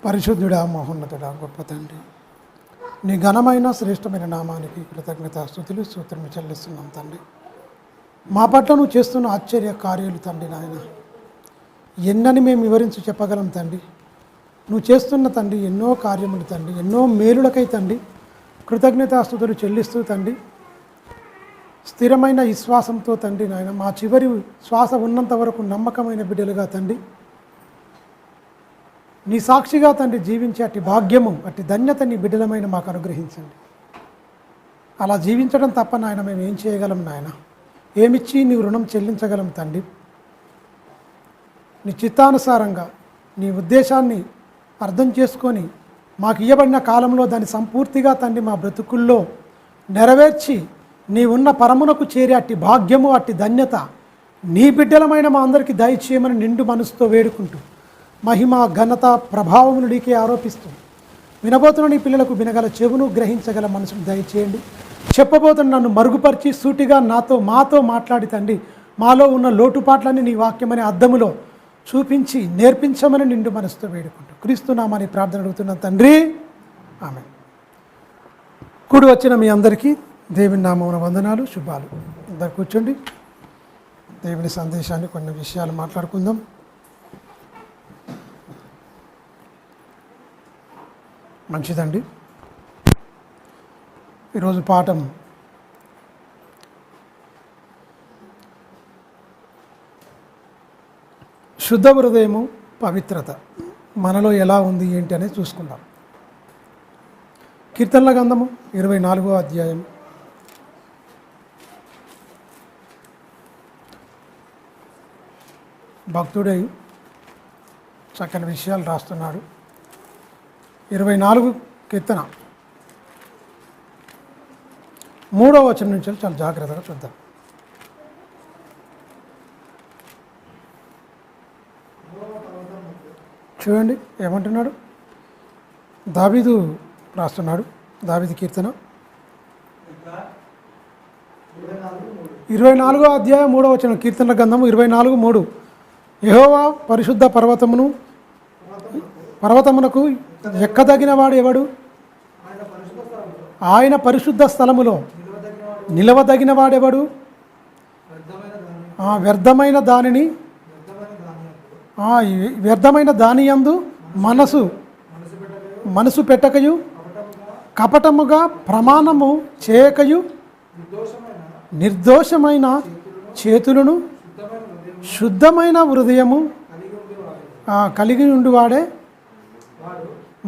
పరిశుద్ధుడా, మహోన్నతుడా, గొప్ప తండ్రి, నీ ఘనమైన శ్రేష్టమైన నామానికి కృతజ్ఞతాస్తుతులు స్తోత్రము చెల్లిస్తున్నాం తండ్రి. మా పట్ల నువ్వు చేస్తున్న ఆశ్చర్య కార్యాలు తండ్రి నాయన ఎన్నని మేము వివరించి చెప్పగలం తండ్రి. నువ్వు చేస్తున్న తండ్రి ఎన్నో కార్యములు తండ్రి, ఎన్నో మేలులకై తండ్రి కృతజ్ఞతాస్తుతులు చెల్లిస్తూ తండ్రి, స్థిరమైన విశ్వాసంతో తండ్రి నాయన మా చివరి శ్వాస ఉన్నంత వరకు నమ్మకమైన బిడ్డలుగా తండ్రి, నీ సాక్షిగా తండ్రి జీవించే అట్టి భాగ్యము, అట్టి ధన్యత నీ బిడ్డలమైన మాకు అనుగ్రహించండి. అలా జీవించడం తప్ప నాయన మేము ఏం చేయగలం నాయన? ఏమిచ్చి నీ రుణం చెల్లించగలం తండ్రి? నీ చిత్తానుసారంగా నీ ఉద్దేశాన్ని అర్థం చేసుకొని మాకు ఇవ్వబడిన కాలంలో దాన్ని సంపూర్తిగా తండ్రి మా బ్రతుకుల్లో నెరవేర్చి నీ ఉన్న పరమునకు చేరే అట్టి భాగ్యము, అట్టి ధన్యత నీ బిడ్డలమైన మా అందరికీ దయచేయమని నిండు మనసుతో వేడుకుంటూ, మహిమ ఘనత ప్రభావములు నీకే ఆరోపిస్తూ, వినబోతున్న నీ పిల్లలకు వినగల చెవును, గ్రహించగల మనసును దయచేయండి. చెప్పబోతున్న నన్ను మరుగుపరిచి సూటిగా మాతో మాట్లాడి తండ్రి, మాలో ఉన్న లోటుపాట్లని నీ వాక్యమనే అద్దములో చూపించి నేర్పించమని నిండు మనసుతో వేడుకుంటూ క్రీస్తునామని ప్రార్థన అడుగుతున్నాను తండ్రి, ఆమేన్. కూడి వచ్చిన మీ అందరికీ దేవుని నామమున వందనాలు, శుభాలు. అందరు కూర్చోండి. దేవుని సందేశాన్ని కొన్ని విషయాలు మాట్లాడుకుందాం. మంచిదండి. ఈరోజు పాఠం శుద్ధ హృదయము, పవిత్రత మనలో ఎలా ఉంది ఏంటి అనేది చూసుకుందాం. కీర్తనల గ్రంథము 24వ అధ్యాయం భక్తుడై చక్కని విషయాలు రాస్తున్నాడు. 24 కీర్తన 3వ వచనం నుంచి చాలా జాగ్రత్తగా చూద్దాం. చూడండి ఏమంటున్నాడు. దావీదు రాస్తున్నాడు. దావీదు కీర్తన 24వ అధ్యాయం 3వ వచనం. కీర్తనల గ్రంథము 24:3. యెహోవా పరిశుద్ధ పర్వతమునకు ఎక్కదగిన వాడు ఎవడు? ఆయన పరిశుద్ధ స్థలములో నిలవదగిన వాడెవడు? వ్యర్థమైన దానియందు మనసు పెట్టకయు, కపటముగా ప్రమాణము చేయకయు, నిర్దోషమైన చేతులను, శుద్ధమైన హృదయము కలిగి ఉండువాడే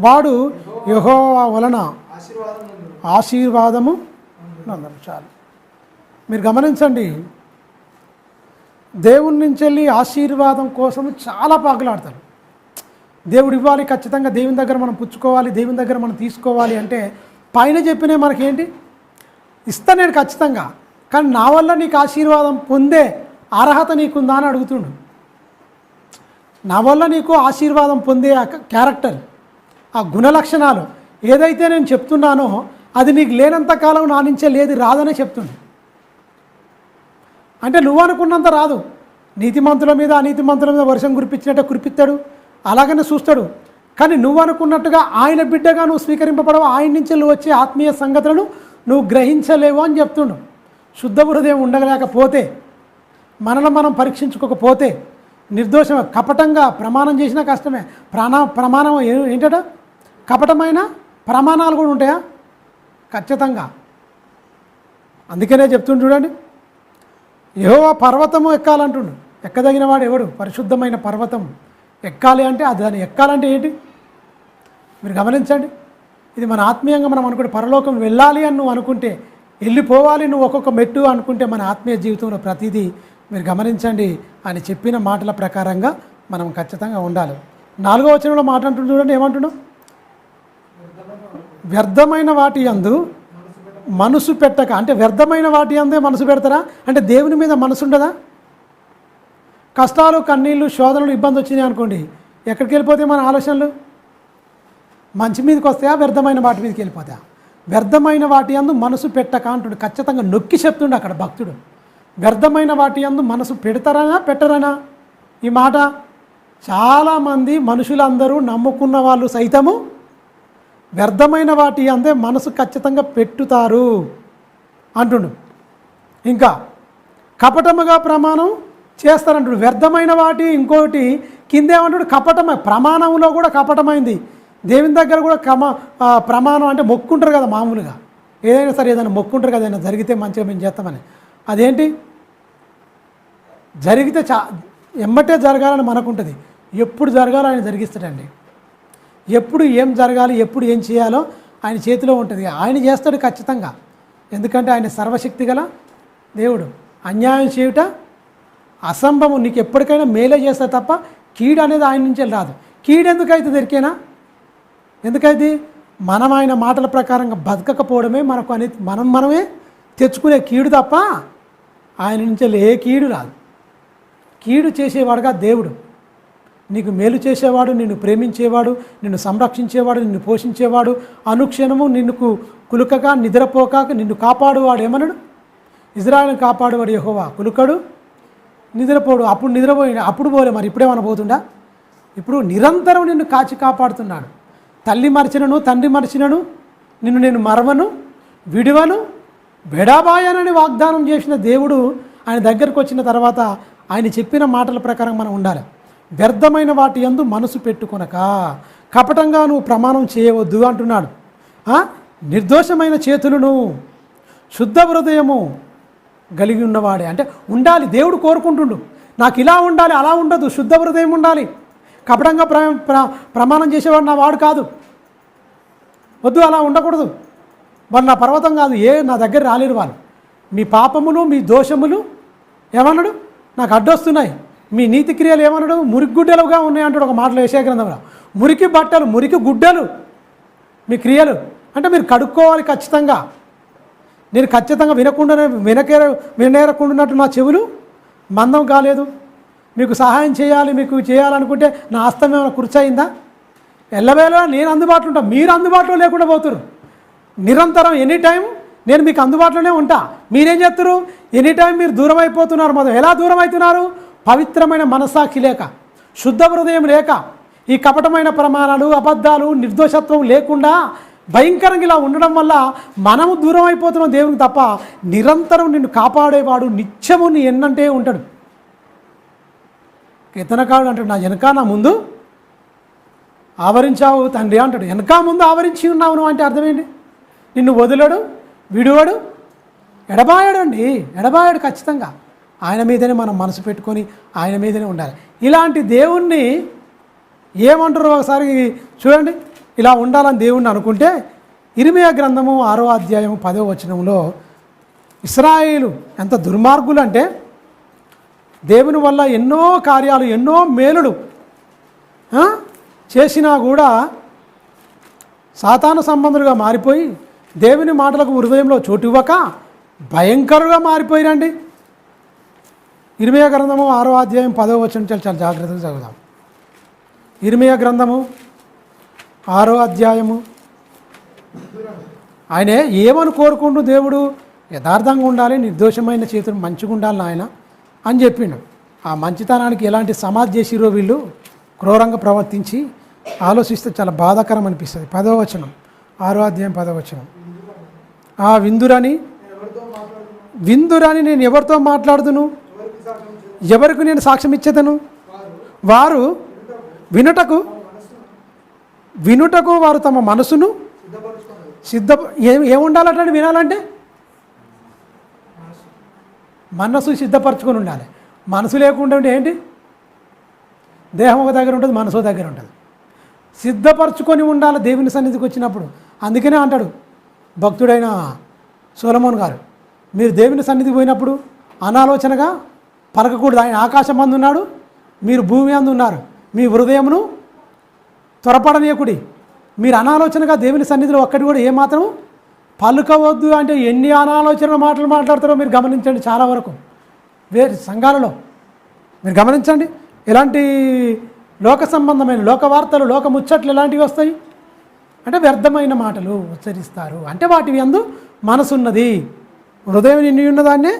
వాడు యెహోవా వలన ఆశీర్వాదము నందను. చాలు. మీరు గమనించండి, దేవుని నుంచి వెళ్ళి ఆశీర్వాదం కోసం చాలా పాకులాడతారు. దేవుడు ఇవ్వాలి, ఖచ్చితంగా దేవుని దగ్గర మనం పుచ్చుకోవాలి, దేవుని దగ్గర మనం తీసుకోవాలి అంటే పైన చెప్పినే మనకేంటి ఇస్తా నేను ఖచ్చితంగా, కానీ నా వల్ల నీకు ఆశీర్వాదం పొందే అర్హత నీకుందా అని అడుగుతుండు. నా వల్ల నీకు ఆశీర్వాదం పొందే ఆ క్యారెక్టర్, ఆ గుణలక్షణాలు ఏదైతే నేను చెప్తున్నానో అది నీకు లేనంత కాలం నా నుంచే లేదు, రాదనే చెప్తుండు. అంటే నువ్వు అనుకున్నంత రాదు. నీతిమంతుల మీద అనీతిమంతుల మీద వర్షం కురిపించినట్టే కురిపిస్తాడు, అలాగనే చూస్తాడు. కానీ నువ్వు అనుకున్నట్టుగా ఆయన బిడ్డగా నువ్వు స్వీకరింపబడవు, ఆయన నుంచి నువ్వు వచ్చే ఆత్మీయ సంగతులను నువ్వు గ్రహించలేవు అని చెప్తుండు. శుద్ధ హృదయం ఉండలేకపోతే, మనల్ని మనం పరీక్షించుకోకపోతే, నిర్దోషం కపటంగా ప్రమాణం చేసినా కష్టమే. ప్రమాణం ఏంటట? కపటమైన ప్రమాణాలు కూడా ఉంటాయా? ఖచ్చితంగా. అందుకనే చెప్తుండు చూడండి, యెహోవా పర్వతము ఎక్కాలంటుండు. ఎక్కదగిన వాడు ఎవడు? పరిశుద్ధమైన పర్వతం ఎక్కాలి అంటే అది దాన్ని ఎక్కాలంటే ఏంటి? మీరు గమనించండి. ఇది మన ఆత్మీయంగా మనం అనుకుంటే, పరలోకం వెళ్ళాలి అని నువ్వు అనుకుంటే, వెళ్ళిపోవాలి నువ్వు ఒక్కొక్క మెట్టు అనుకుంటే, మన ఆత్మీయ జీవితంలో ప్రతిదీ మీరు గమనించండి అని చెప్పిన మాటల ప్రకారంగా మనం ఖచ్చితంగా ఉండాలి. 4వ వచనంలో మాట అంటుండు చూడండి, ఏమంటున్నావు? వ్యర్థమైన వాటి యందు మనసు పెట్టక. అంటే వ్యర్థమైన వాటి అందే మనసు పెడతారా? అంటే దేవుని మీద మనసు ఉండదా? కష్టాలు, కన్నీళ్ళు, శోధనలు, ఇబ్బంది వచ్చినాయి అనుకోండి, ఎక్కడికి వెళ్ళిపోతాయి మన ఆలోచనలు? మంచి మీదకి వస్తాయా? వ్యర్థమైన వాటి మీదకి వెళ్ళిపోతాయా? వ్యర్థమైన వాటి యందు మనసు పెట్టక అంటుడు. ఖచ్చితంగా నొక్కి చెప్తుండు అక్కడ భక్తుడు. వ్యర్థమైన వాటి యందు మనసు పెడతారనా పెట్టరనా? ఈ మాట చాలామంది మనుషులందరూ నమ్ముకున్న వాళ్ళు సైతము వ్యర్థమైన వాటి అందే మనసు ఖచ్చితంగా పెట్టుతారు అంటుండు. ఇంకా కపటముగా ప్రమాణం చేస్తారంటుడు. వ్యర్థమైన వాటి ఇంకోటి కిందేమంటాడు ప్రమాణంలో కూడా కపటమైంది. దేవుని దగ్గర కూడా ప్రమాణం అంటే మొక్కుంటారు కదా, మామూలుగా ఏదైనా సరే ఏదైనా మొక్కుంటారు కదా, ఏదైనా జరిగితే మంచిగా మేము చేస్తామని. అదేంటి జరిగితే ఎమ్మటే జరగాలని మనకుంటుంది. ఎప్పుడు జరగాలో ఆయన జరిగిస్తాడండి. ఎప్పుడు ఏం జరగాలి, ఎప్పుడు ఏం చేయాలో ఆయన చేతిలో ఉంటుంది. ఆయన చేస్తాడు ఖచ్చితంగా. ఎందుకంటే ఆయన సర్వశక్తి గల దేవుడు. అన్యాయం చేయుట అసంభవం. నీకు ఎప్పటికైనా మేలే చేస్తా తప్ప కీడు అనేది ఆయన నుంచే రాదు. కీడు ఎందుకైతే దొరికేనా? ఎందుకైతే మనం ఆయన మాటల ప్రకారంగా బతకకపోవడమే మనకు అనేది మనమే తెచ్చుకునే కీడు తప్ప ఆయన నుంచి ఏ కీడు రాదు. కీడు చేసేవాడుగా దేవుడు. నీకు మేలు చేసేవాడు, నిన్ను ప్రేమించేవాడు, నిన్ను సంరక్షించేవాడు, నిన్ను పోషించేవాడు, అనుక్షణము నిన్ను కులుకగా నిద్రపోక నిన్ను కాపాడువాడు. ఏమన్నాడు? ఇజ్రాయెల్ని కాపాడువాడు యెహోవా, కులుకడు నిద్రపోడు. అప్పుడు నిద్రపోయిన అప్పుడు పోలే, మరి ఇప్పుడేమన్నా పోతుండా? ఇప్పుడు నిరంతరం నిన్ను కాచి కాపాడుతున్నాడు. తల్లి మరిచినను తండ్రి మరిచినను నిన్ను నేను మరవను విడువను బెడాబాయనని వాగ్దానం చేసిన దేవుడు ఆయన దగ్గరకు వచ్చిన తర్వాత ఆయన చెప్పిన మాటల ప్రకారం మనం ఉండాలి. వ్యర్థమైన వాటి యందు మనసు పెట్టుకొనక కపటంగా నువ్వు ప్రమాణం చేయవద్దు అంటున్నాడు. నిర్దోషమైన చేతులను శుద్ధ హృదయము కలిగి ఉన్నవాడే అంటే ఉండాలి. దేవుడు కోరుకుంటుండు, నాకు ఇలా ఉండాలి, అలా ఉండదు, శుద్ధ హృదయం ఉండాలి. కపటంగా ప్రమాణం చేసేవాడు నా వాడు కాదు, వద్దు, అలా ఉండకూడదు. వాళ్ళు నా పర్వతం కాదు, నా దగ్గర రాలేరు వాళ్ళు. మీ పాపములు మీ దోషములు ఏమన్నాడు? నాకు అడ్డొస్తున్నాయి. మీ నీతి క్రియలు ఏమన్నాడు? మురిగుడ్డలుగా ఉన్నాయి అంటాడు ఒక మాటలో యెషయా గ్రంథంలో. మురికి బట్టలు, మురికి గుడ్డలు మీ క్రియలు అంటే మీరు కడుక్కోవాలి ఖచ్చితంగా. నేను ఖచ్చితంగా వినేరకుండాన్నట్టు నా చెవులు మందం కాలేదు. మీకు సహాయం చేయాలి, మీకు చేయాలనుకుంటే నా హస్తం ఏమైనా కుర్చయిందా? ఎల్లవేళ నేను అందుబాటులో ఉంటా, మీరు అందుబాటులో లేకుండా పోతురు. నిరంతరం ఎనీ టైం నేను మీకు అందుబాటులోనే ఉంటా. మీరేం చేస్తారు? ఎనీ టైం మీరు దూరం అయిపోతున్నారు. మొదలు ఎలా దూరం అవుతున్నారు? పవిత్రమైన మనస్సాక్షి లేక, శుద్ధ హృదయం లేక, ఈ కపటమైన ప్రమాణాలు, అబద్ధాలు, నిర్దోషత్వం లేకుండా భయంకరంగా ఇలా ఉండడం వల్ల మనము దూరం అయిపోతున్నాం దేవునికి తప్ప నిరంతరం నిన్ను కాపాడేవాడు నిత్యము నీ ఎన్నంటే ఉంటాడు. కీర్తనకారుడు అంటాడు, నా వెనక నా ముందు ఆవరించావు తండ్రి అంటాడు. వెనక ముందు ఆవరించి ఉన్నావు నువ్వు అంటే అర్థమేంటి? నిన్ను వదిలడు, విడువడు, ఎడబాయడు అండి. ఎడబాయడు ఖచ్చితంగా. ఆయన మీదనే మనం మనసు పెట్టుకొని ఆయన మీదనే ఉండాలి. ఇలాంటి దేవుణ్ణి ఏమంటారు ఒకసారి చూడండి. ఇలా ఉండాలని దేవుణ్ణి అనుకుంటే ఇర్మీయా గ్రంథము 6వ అధ్యాయము 10వ వచనంలో ఇశ్రాయేలు ఎంత దుర్మార్గులు అంటే దేవుని వల్ల ఎన్నో కార్యాలు, ఎన్నో మేలుడు చేసినా కూడా సాతాను సంబంధులుగా మారిపోయి దేవుని మాటలకు హృదయంలో చోటు ఇవ్వక భయంకరంగా మారిపోయినండి. ఇర్మీయా గ్రంథము 6వ అధ్యాయం 10వ వచనం చాలా జాగ్రత్తగా చదువుదాం. ఇర్మీయా గ్రంథము 6వ అధ్యాయము. ఆయన ఏమని కోరుకుంటూ దేవుడు యథార్థంగా ఉండాలి, నిర్దోషమైన చేతులు మంచిగా ఉండాలి నాయన అని చెప్పిండు. ఆ మంచితనానికి ఎలాంటి సమాధి చేసిరో వీళ్ళు క్రూరంగా ప్రవర్తించి ఆలోచిస్తే చాలా బాధాకరం అనిపిస్తుంది. 10వ వచనం, 6వ అధ్యాయం 10వ వచనం. ఆ విందురాని నేను ఎవరితో మాట్లాడుదును, ఎవరికి నేను సాక్ష్యం ఇచ్చేదను? వారు వినుటకు వారు తమ మనసును ఏముండాలంటే వినాలంటే మనసు సిద్ధపరచుకొని ఉండాలి. మనసు లేకుండా ఉంటే ఏంటి? దేహం ఒక దగ్గర ఉంటుంది, మనసు దగ్గర ఉంటుంది. సిద్ధపరచుకొని ఉండాలి దేవుని సన్నిధికి వచ్చినప్పుడు. అందుకనే అంటాడు భక్తుడైన సొలొమోను గారు, మీరు దేవుని సన్నిధికి పోయినప్పుడు అనాలోచనగా పలకకూడదు. ఆయన ఆకాశం అందు ఉన్నాడు, మీరు భూమి అందు ఉన్నారు. మీ హృదయమును త్వరపడనీయకుడి. మీరు అనాలోచనగా దేవుని సన్నిధిలో ఒక్కటి కూడా ఏమాత్రం పలుకవద్దు. అంటే ఎన్ని అనాలోచన మాటలు మాట్లాడతారో మీరు గమనించండి. చాలా వరకు వేరే సంఘాలలో మీరు గమనించండి. ఎలాంటి లోక సంబంధమైన లోక వార్తలు, లోక ముచ్చట్లు ఎలాంటివి వస్తాయి అంటే వ్యర్థమైన మాటలు ఉచ్చరిస్తారు. అంటే వాటి యందు మనసున్నది. హృదయం నిండి ఉన్నదాన్నే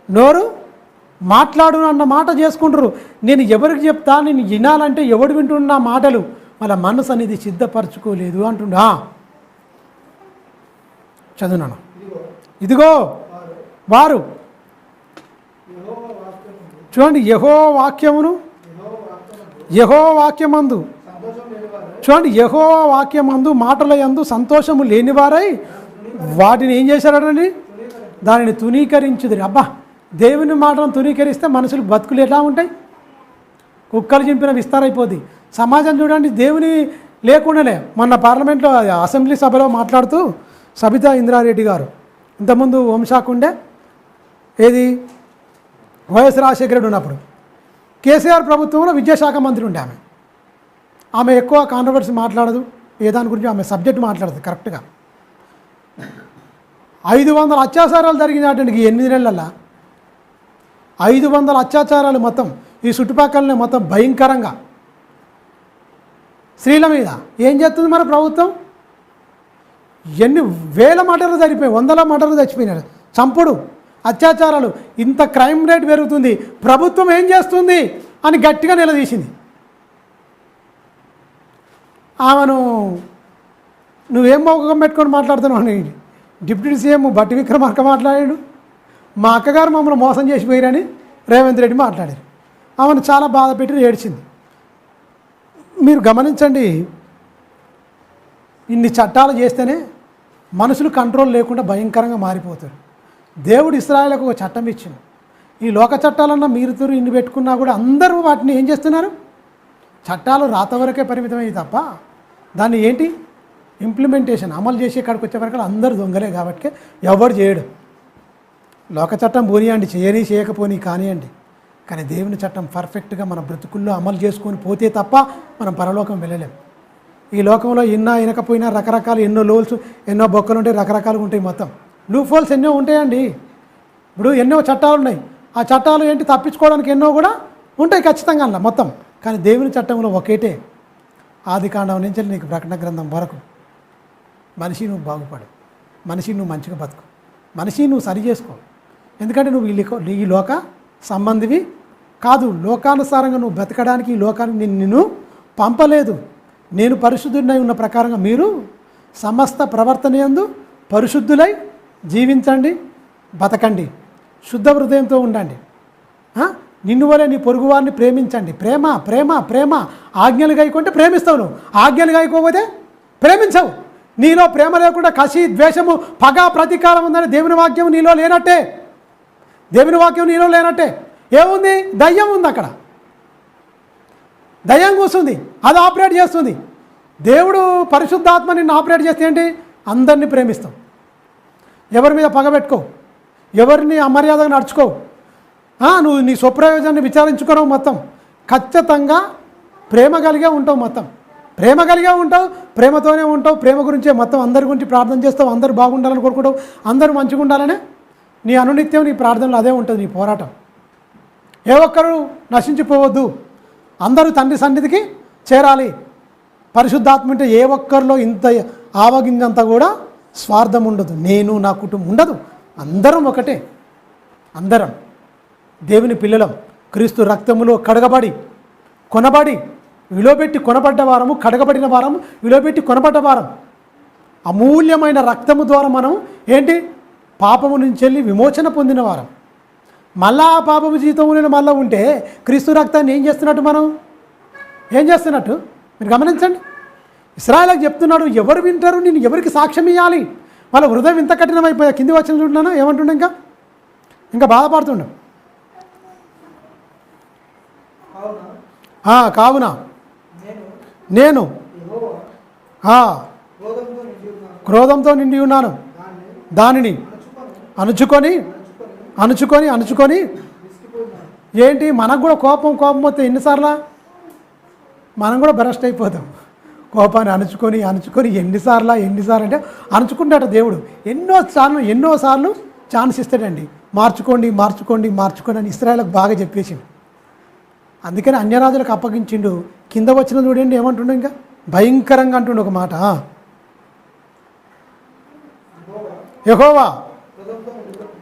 నోరు మాట్లాడు అన్న మాట చేసుకుంటారు. నేను ఎవరికి చెప్తా, నేను వినాలంటే ఎవడు వింటున్నా మాటలు, వాళ్ళ మనసు అనేది సిద్ధపరచుకోలేదు అంటుండా. చదువునాను. ఇదిగో వారు చూడండి, యెహోవా వాక్యమందు చూడండి, యెహోవా వాక్యమందు మాటల యందు సంతోషము లేనివారై వాటిని ఏం చేశారండి, దానిని తునీకరించుదురు. అబ్బా, దేవుని మాటను తునీకరిస్తే మనుషులు బతుకులు ఎట్లా ఉంటాయి? కుక్కలు చింపిన విస్తారైపోద్ది సమాజం. చూడండి, దేవుని లేకుండానే మొన్న పార్లమెంట్లో అసెంబ్లీ సభలో మాట్లాడుతూ సబితా ఇంద్రారెడ్డి గారు, ఇంతకుముందు హోంశాఖ ఉండే, ఏది వైఎస్ రాజశేఖర రెడ్డి ఉన్నప్పుడు కేసీఆర్ ప్రభుత్వంలో విద్యాశాఖ మంత్రి ఉండే ఆమె ఎక్కువ కాంట్రవర్సీ మాట్లాడదు, ఏ దాని గురించి ఆమె సబ్జెక్ట్ మాట్లాడదు కరెక్ట్గా. 500 అత్యాచారాలు జరిగినటువంటి 8 నెలల్లో 500 అత్యాచారాలు మొత్తం ఈ చుట్టుపక్కలనే మొత్తం భయంకరంగా స్త్రీల మీద ఏం చేస్తుంది మన ప్రభుత్వం? ఎన్ని వేల మర్డర్లు జరిగిపోయి, 100ల మర్డర్లు చచ్చిపోయినారు, చంపుడు, అత్యాచారాలు, ఇంత క్రైమ్ రేట్ పెరుగుతుంది, ప్రభుత్వం ఏం చేస్తుంది అని గట్టిగా నిలదీసింది. ఆమెను నువ్వేం మౌఖం పెట్టుకొని మాట్లాడుతున్నావు అని డిప్యూటీ సీఎం బట్టి విక్రమార్క మాట్లాడాడు. మా అక్కగారు మమ్మల్ని మోసం చేసిపోయారని రేవంత్ రెడ్డి మాట్లాడారు. ఆమెను చాలా బాధ పెట్టి ఏడ్చింది. మీరు గమనించండి, ఇన్ని చట్టాలు చేస్తేనే మనుషులు కంట్రోల్ లేకుండా భయంకరంగా మారిపోతారు. దేవుడు ఇశ్రాయేలుకు ఒక చట్టం ఇచ్చింది. ఈ లోక చట్టాలన్నా మీరు ఇన్ని పెట్టుకున్నా కూడా అందరూ వాటిని ఏం చేస్తున్నారు? చట్టాలు రాత వరకే పరిమితమయ్యి తప్ప దాన్ని ఏంటి ఇంప్లిమెంటేషన్ అమలు చేసే కాడికి వచ్చే వరకు అందరూ దొంగలే కాబట్టి ఎవరు చేయడు. లోక చట్టం పోనీయండి, చేయకపోని కానివ్వండి, కానీ దేవుని చట్టం పర్ఫెక్ట్గా మన బ్రతుకుల్లో అమలు చేసుకొని పోతే తప్ప మనం పరలోకం వెళ్ళలేం. ఈ లోకంలో వినకపోయినా రకరకాల ఎన్నో లోల్స్, ఎన్నో బొక్కలు ఉంటాయి, రకరకాలుగా ఉంటాయి. మొత్తం లూప్ హోల్స్ ఎన్నో ఉంటాయండి. ఇప్పుడు ఎన్నో చట్టాలు ఉన్నాయి, ఆ చట్టాలు ఏంటి తప్పించుకోవడానికి ఎన్నో కూడా ఉంటాయి ఖచ్చితంగా అలా మొత్తం. కానీ దేవుని చట్టంలో ఒకటే, ఆదికాండం నుంచి నీకు ప్రకటన గ్రంథం వరకు మనిషి నువ్వు బాగుపడు, మనిషి నువ్వు మంచిగా బతుకు, మనిషి నువ్వు సరి చేసుకో. ఎందుకంటే నువ్వు ఈ లోక సంబంధివి కాదు. లోకానుసారంగా నువ్వు బ్రతకడానికి ఈ లోకానికి నిన్ను పంపలేదు. నేను పరిశుద్ధుడినై ఉన్న ప్రకారంగా మీరు సమస్త ప్రవర్తన యందు పరిశుద్ధులై జీవించండి, బతకండి, శుద్ధ హృదయంతో ఉండండి. నిన్ను వలె నీ పొరుగు వారిని ప్రేమించండి. ప్రేమ ప్రేమ ప్రేమ. ఆజ్ఞలు గాయకుంటే ప్రేమిస్తావు, నువ్వు ఆజ్ఞలు గాయకపోతే ప్రేమించవు. నీలో ప్రేమ లేకుండా కసి, ద్వేషము, పగ, ప్రతీకారం ఉందని దేవుని వాక్యం నీలో లేనట్టే. దేవుని వాక్యం నీలో లేనట్టే. ఏముంది? దయ్యం ఉంది అక్కడ, దయ్యం కూర్చుంది, అది ఆపరేట్ చేస్తుంది. దేవుడు పరిశుద్ధాత్మ నిన్ను ఆపరేట్ చేస్తే ఏంటి? అందరినీ ప్రేమిస్తావు, ఎవరి మీద పగబెట్టుకో, ఎవరిని అమర్యాదగా నడుచుకోవు, నువ్వు నీ స్వప్రయోజనాన్ని విచారించుకోవడం, మొత్తం ఖచ్చితంగా ప్రేమ కలిగే ఉంటావు. మొత్తం ప్రేమ కలిగే ఉంటావు, ప్రేమతోనే ఉంటావు. ప్రేమ గురించే మొత్తం అందరి గురించి ప్రార్థన చేస్తావు, అందరూ బాగుండాలని కోరుకుంటావు, అందరూ మంచిగా ఉండాలనే నీ అనునిత్యం నీ ప్రార్థనలు అదే ఉంటుంది నీ పోరాటం. ఏ ఒక్కరు నశించిపోవద్దు, అందరూ తండ్రి సన్నిధికి చేరాలి. పరిశుద్ధాత్మ అంటే ఏ ఒక్కరిలో ఇంత ఆవగింజంత కూడా స్వార్థం ఉండదు, నేను నా కుటుంబం ఉండదు. అందరం ఒకటే, అందరం దేవుని పిల్లలం, క్రీస్తు రక్తములో కడగబడి కొనబడి విలువబెట్టి కొనబడ్డ వారము, కడగబడిన వారము, విలువబెట్టి కొనబడ్డ వారం. అమూల్యమైన రక్తము ద్వారా మనం ఏంటి? పాపము నుంచి వెళ్ళి విమోచన పొందిన వారం. మళ్ళా ఆ పాపము జీవితంలో మళ్ళీ ఉంటే క్రీస్తు రక్తాన్ని ఏం చేస్తున్నట్టు? మనం ఏం చేస్తున్నట్టు మీరు గమనించండి. ఇశ్రాయేలుకు చెప్తున్నాడు, ఎవరు వింటారు? నేను ఎవరికి సాక్ష్యం ఇవ్వాలి? వాళ్ళ హృదయం ఇంత కఠినమైపోయా. కింది వచ్చిన చూడనా ఏమంటుండే? ఇంకా బాధపడుతుండే. కావున నేను క్రోధంతో నిండి ఉన్నాను, దానిని అణుచుకొని ఏంటి? మనకు కూడా కోపం వస్తే ఎన్నిసార్లు మనం కూడా బరస్ట్ అయిపోతాం. కోపాన్ని అణుచుకొని ఎన్నిసార్లు అంటే అణుచుకుంటాడు దేవుడు. ఎన్నోసార్లు ఛాన్స్ ఇస్తాడండి. మార్చుకోండి అని ఇశ్రాయేలుకు బాగా చెప్పేసిండు. అందుకని అన్యరాజులకు అప్పగించిండు. కింద వచ్చిన చూడండి ఏమంటుండో, ఇంకా భయంకరంగా అంటుండు ఒక మాట. యెహోవా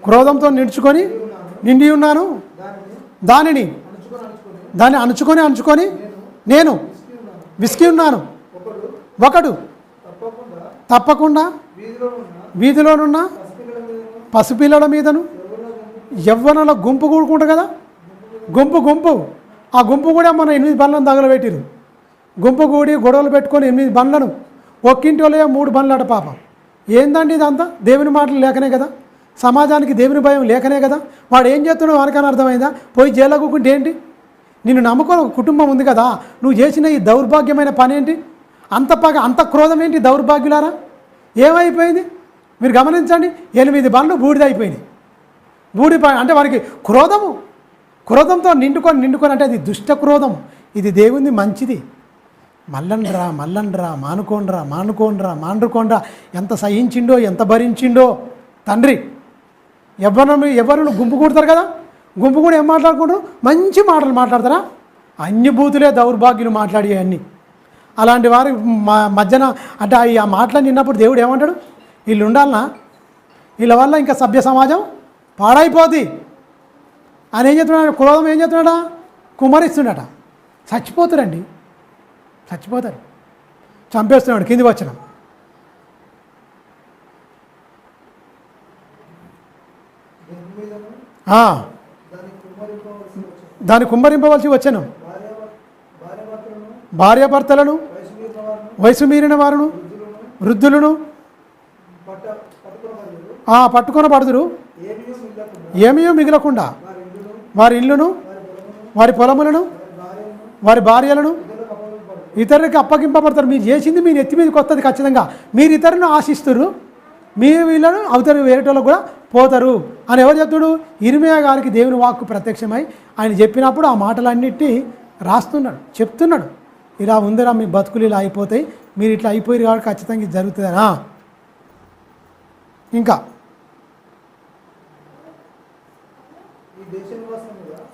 క్రోధంతో నిండి ఉన్నాను, దానిని దాన్ని అణుచుకొని నేను విసికి ఉన్నాను. ఒకడు తప్పకుండా వీధిలోనున్న పసిపిల్లల మీదను యవ్వనుల గుంపు కూడుకుంటారు కదా, గుంపు ఆ గుంపు కూడా మన 8 బండ్లను తగలబెట్టిరు. గుంపు కూడి గొడవలు పెట్టుకొని 8 బండ్లను ఒక్కింటి వాళ్ళే 3 బండ్లు అట. పాపం ఏందండి ఇదంతా? దేవుని మాటలు లేకనే కదా, సమాజానికి దేవుని భయం లేకనే కదా. వాడు ఏం చేస్తున్నాడు వానికని అర్థమైందా? పోయి జైల్లో కూకుంటే ఏంటి? నిన్ను నమ్ముకొని ఒక కుటుంబం ఉంది కదా, నువ్వు చేసిన ఈ దౌర్భాగ్యమైన పని ఏంటి? అంత క్రోధం ఏంటి దౌర్భాగ్యులారా? ఏమైపోయింది మీరు గమనించండి. 8 బండ్లు బూడిదైపోయినాయి. అంటే వారికి క్రోధంతో నిండుకొని అంటే అది దుష్ట క్రోధం. ఇది దేవుని మంచిది. మల్లండ్రా మానుకోండ్రా ఎంత సహించిండో, ఎంత భరించిండో తండ్రి. ఎవరు గుంపు కూడతారు కదా, గుంపు కూడా ఏం మాట్లాడుకుంటారు? మంచి మాటలు మాట్లాడతారా? అన్ని బూతులే దౌర్భాగ్యులు మాట్లాడి అన్నీ. అలాంటి వారి మధ్యన అంటే ఆ మాటలు నిన్నప్పుడు దేవుడు ఏమంటాడు? వీళ్ళు ఉండాలనా? వీళ్ళ వల్ల ఇంకా సభ్య సమాజం పాడైపోద్ది అని ఏం చెప్తున్నాడు? క్రోధం ఏం చెప్తున్నాడా? కుమరిస్తుండట. చచ్చిపోతారు, చంపేస్తున్నాడు. కింది వచ్చిన దాన్ని కుమ్మరింపవలసి వచ్చాను. భార్యాభర్తలను, వయసు మీరిన వారును, వృద్ధులను పట్టుకొని పడుదురు. ఏమీ మిగలకుండా వారి ఇల్లును, వారి పొలములను, వారి భార్యలను ఇతరులకి అప్పగింపబడతారు. మీరు చేసింది మీ నెత్తి మీదకి వస్తుంది ఖచ్చితంగా. మీరు ఇతరులను ఆశిస్తారు, మీ వీళ్ళను అవతల వేరేటోళ్ళకు కూడా పోతారు అని ఎవరు చెప్తాడు? ఇర్మియా గారికి దేవుని వాక్కు ప్రత్యక్షమై ఆయన చెప్పినప్పుడు ఆ మాటలన్నిటినీ చెప్తున్నాడు. ఇలా ఉందిరా మీ బతుకులు ఇలా అయిపోతాయి, మీరు ఇట్లా అయిపోయారు కాబట్టి ఖచ్చితంగా ఇది జరుగుతుందనా. ఇంకా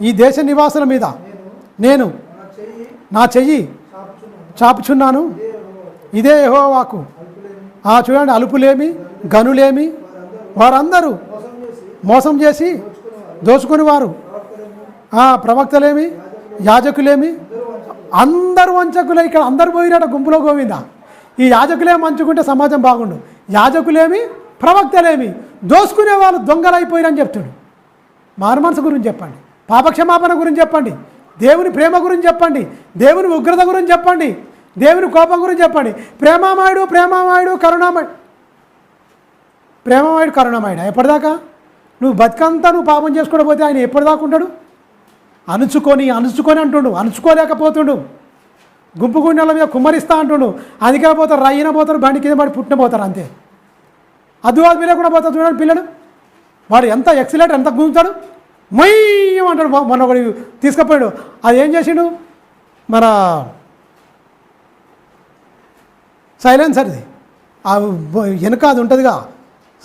ఈ దేశ నివాసుల మీద నేను నా చెయ్యి చాపుచున్నాను, ఇదే యెహోవా వాక్కు. చూడండి, అలుపులేమి గనులేమి వారందరూ మోసం చేసి దోచుకుని వారు, ప్రవక్తలేమి యాజకులేమి అందరూ వంచకులే. ఇక్కడ అందరు పోయినట గుంపులో గోవిందా. ఈ యాజకులేమి మంచుకుంటే సమాజం బాగుండు. యాజకులేమి ప్రవక్తలేమి దోసుకునే వాళ్ళు దొంగలైపోయిరని చెప్తాడు. మారుమనసు గురించి చెప్పండి, పాపక్షమాపణ గురించి చెప్పండి, దేవుని ప్రేమ గురించి చెప్పండి, దేవుని ఉగ్రత గురించి చెప్పండి, దేవుని కోపం గురించి చెప్పండి. ప్రేమామయుడు కరుణామయుడు ఎప్పటిదాకా? నువ్వు బతికంతా నువ్వు పాపం చేసుకోవడం పోతే ఆయన ఎప్పటిదాకా ఉంటాడు? అణుచుకొని అంటుండు, అణుచుకోలేకపోతుండు. గుంపు గుండెల మీద కుమ్మరిస్తా అంటుండు. అందుకే పోతారు, రయ్యన పోతారు, బండి కింద పడి పుట్టిన పోతారు అంతే. అది మీద కూడా పోతారు. చూడండి పిల్లడు, వాడు ఎంత ఎక్సలెంట్, ఎంత గుంజుతాడు, మొయ్యం అంటాడు. మొన్న ఒకటి తీసుకుపోయాడు, అది ఏం చేసిండు? మన సైలెన్సర్ది వెనుక అది ఉంటుందిగా,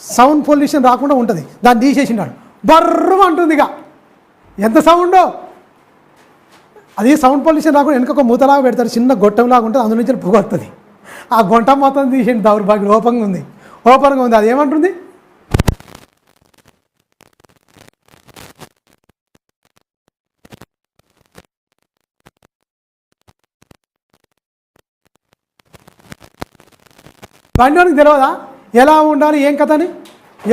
సౌండ్ పొల్యూషన్ రాకుండా ఉంటుంది, దాన్ని తీసేసినాడు. బర్రు అంటుందిగా, ఎంత సౌండో. అది సౌండ్ పొల్యూషన్ రాకుండా వెనుక ఒక మూతలాగా పెడతాడు, చిన్న గొట్టంలాగా ఉంటుంది, అందులో నుంచి పొగ వస్తుంది. ఆ గొంట మొత్తం తీసేయండి. దౌర్భాగ్యం ఓపెన్గా ఉంది. అది ఏమంటుంది? బండికి తెలియదా ఎలా ఉండాలి, ఏం కథ అని?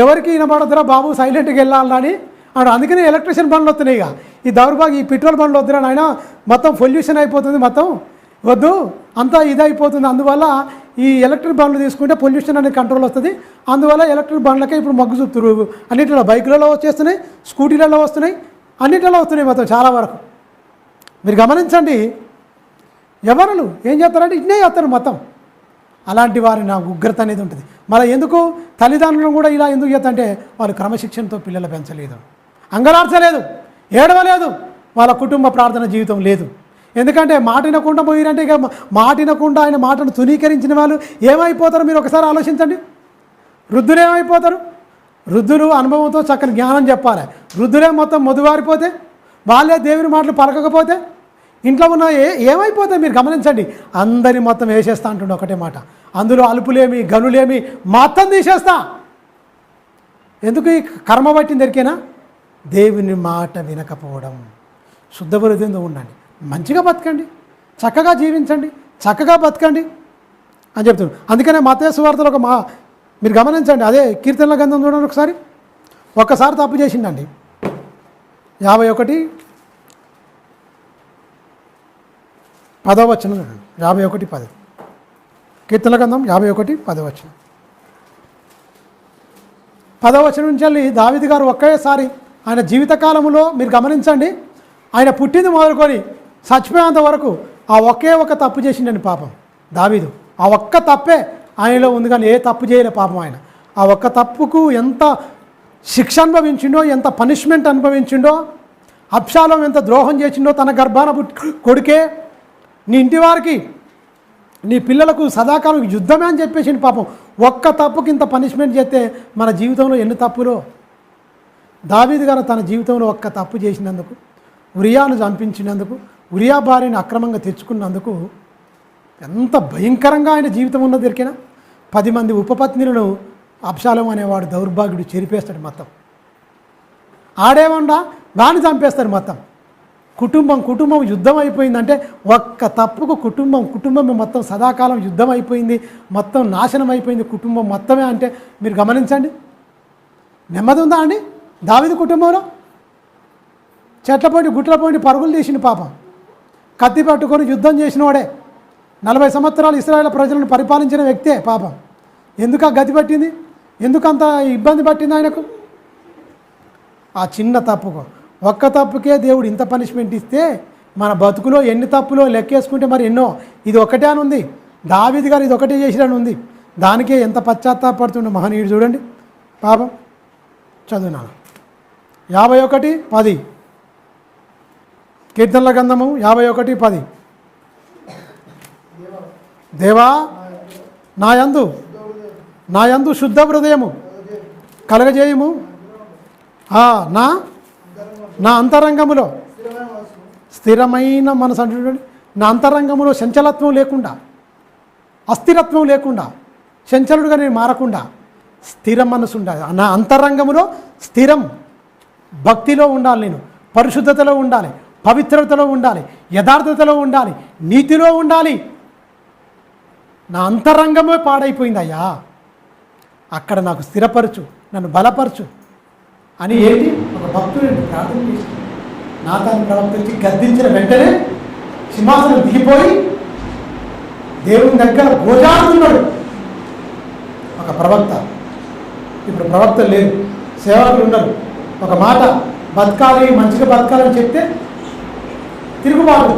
ఎవరికి వినబడదురా బాబు, సైలెంట్గా వెళ్ళాలని అన్నాడు. అందుకనే ఎలక్ట్రిషియన్ బండ్లు వస్తున్నాయి. ఇక ఈ దౌర్భాగ్య ఈ పెట్రోల్ బండ్లు వద్దురా నాయన, మొత్తం పొల్యూషన్ అయిపోతుంది, మొత్తం వద్దు, అంతా ఇదైపోతుంది. అందువల్ల ఈ ఎలక్ట్రిక్ బండ్లు తీసుకుంటే పొల్యూషన్ అనేది కంట్రోల్ వస్తుంది. అందువల్ల ఎలక్ట్రిక్ బండ్లకే ఇప్పుడు మొగ్గు చూపుతారు. అన్నింటిలో బైకులలో వచ్చేస్తున్నాయి, స్కూటీలలో వస్తున్నాయి, అన్నింటిలో వస్తున్నాయి మొత్తం చాలా వరకు. మీరు గమనించండి, ఎవరు ఏం చేస్తారంటే ఇన్నే చేస్తారు మొత్తం. అలాంటి వారి నా ఉగ్రత అనేది ఉంటుంది. మళ్ళీ ఎందుకు తల్లిదండ్రులను కూడా ఇలా ఎందుకు చేస్తంటే వాళ్ళు క్రమశిక్షణతో పిల్లలు పెంచలేదు, అంగలార్చలేదు, ఏడవలేదు, వాళ్ళ కుటుంబ ప్రార్థన జీవితం లేదు. ఎందుకంటే మాటినకుండా పోయిరంటే ఇక మాటినకుండా ఆయన మాటను తునీకరించిన వాళ్ళు ఏమైపోతారు మీరు ఒకసారి ఆలోచించండి. వృద్ధులు ఏమైపోతారు? వృద్ధులు అనుభవంతో చక్కని జ్ఞానం చెప్పాలి. వృద్ధులే మొత్తం మొదువారిపోతే, వాళ్ళే దేవుని మాటలు పలకకపోతే ఇంట్లో ఉన్న ఏమైపోతాయి మీరు గమనించండి. అందరి మొత్తం వేసేస్తా అంటుండే ఒకటే మాట, అందులో అలుపులేమి గనులేమి మొత్తం తీసేస్తా. ఎందుకు ఈ కర్మ పట్టింది ఎరికేనా? దేవుని మాట వినకపోవడం. శుద్ధ హృదయంతో ఉండండి, మంచిగా బతకండి, చక్కగా జీవించండి, చక్కగా బతకండి అని చెప్తున్నాడు. అందుకనే మత్తయి సువార్తలో మీరు గమనించండి, అదే కీర్తనల గ్రంథం చూడండి ఒకసారి. ఒక్కసారి తప్పు చేసిండండి, 51:10 51:10 కీర్తనల గ్రంథం 51:10 10 నుంచి వెళ్ళి దావీదు గారు ఒకేసారి ఆయన జీవితకాలంలో మీరు గమనించండి, ఆయన పుట్టింది మొదలుకొని చచ్చిపోయేంత వరకు ఆ ఒకే ఒక తప్పు చేసిండని పాపం దావీదు. ఆ ఒక్క తప్పే ఆయనలో ఉంది, కానీ ఏ తప్పు చేయలే పాపం ఆయన. ఆ ఒక్క తప్పుకు ఎంత శిక్ష అనుభవించిండో, ఎంత పనిష్మెంట్ అనుభవించిండో, అబ్షాలోము ఎంత ద్రోహం చేసిండో, తన గర్భాన కొడుకే నీ ఇంటి వారికి నీ పిల్లలకు సదాకాలం యుద్ధమే అని చెప్పేసిండు పాపం. ఒక్క తప్పుకి ఇంత పనిష్మెంట్ చేస్తే మన జీవితంలో ఎన్ని తప్పులో. దావీదు గారు తన జీవితంలో ఒక్క తప్పు చేసినందుకు, ఉరియాను చంపించినందుకు, ఉరియా భార్యని అక్రమంగా తెచ్చుకున్నందుకు ఎంత భయంకరంగా ఆయన జీవితం ఉన్నది దొరికినా 10 మంది ఉపపత్నులను అబ్షాలోము అనేవాడు దౌర్భాగ్యుడు చెరిపేస్తాడు మొత్తం. ఆడేమన్నా వాడిని చంపేస్తాడు మొత్తం. కుటుంబం యుద్ధం అయిపోయిందంటే ఒక్క తప్పుకు కుటుంబం మొత్తం సదాకాలం యుద్ధం అయిపోయింది, మొత్తం నాశనం అయిపోయింది కుటుంబం మొత్తమే. అంటే మీరు గమనించండి, నెమ్మది ఉందా అండి దావీదు కుటుంబంలో? చెట్లపోయి గుట్లపోయి పరుగులు తీసిన పాపం, కత్తి పట్టుకొని యుద్ధం చేసిన వాడే, 40 సంవత్సరాలు ఇశ్రాయేలు ప్రజలను పరిపాలించిన వ్యక్తే పాపం. ఎందుకు ఆ గతి పట్టింది? ఎందుకంత ఇబ్బంది పట్టింది ఆయనకు? ఆ చిన్న తప్పుకు, ఒక్క తప్పుకే దేవుడు ఇంత పనిష్మెంట్ ఇస్తే మన బతుకులో ఎన్ని తప్పులో లెక్కేసుకుంటే మరి ఎన్నో. ఇది ఒకటే అని ఉంది, దావీదు గారు ఇది ఒకటే చేసిరని ఉంది. దానికే ఎంత పశ్చాత్తాపడుతుండే మహనీయుడు చూడండి పాపం. చదువునాను 51:10 కీర్తనల గ్రంథము 51:10 దేవా నా యందు శుద్ధ హృదయము కలగజేయము, నా అంతరంగములో స్థిరమైన మనసు అంటున్నాడు. నా అంతరంగములో చంచలత్వం లేకుండా, అస్థిరత్వం లేకుండా, చంచలుడుగా నేను మారకుండా స్థిర మనసు ఉండాలి. నా అంతరంగములో స్థిరం, భక్తిలో ఉండాలి, నేను పరిశుద్ధతలో ఉండాలి, పవిత్రతలో ఉండాలి, యథార్థతలో ఉండాలి, నీతిలో ఉండాలి. నా అంతరంగమే పాడైపోయిందయ్యా, అక్కడ నాకు స్థిరపరచు, నన్ను బలపరచు అని ఏంటి ఒక భక్తుడు ప్రార్థన చేసి నాతాను ప్రవక్త వచ్చి గద్దించిన వెంటనే సింహాసనం దిగిపోయి దేవుని దగ్గర గోజాడుతున్నాడు ఒక ప్రవక్త. ఇప్పుడు ప్రవక్తలు లేరు, సేవకులు ఉన్నారు. ఒక మాట బతకాలి, మంచిగా బతకాలని చెప్తే తిరుగుబాటు.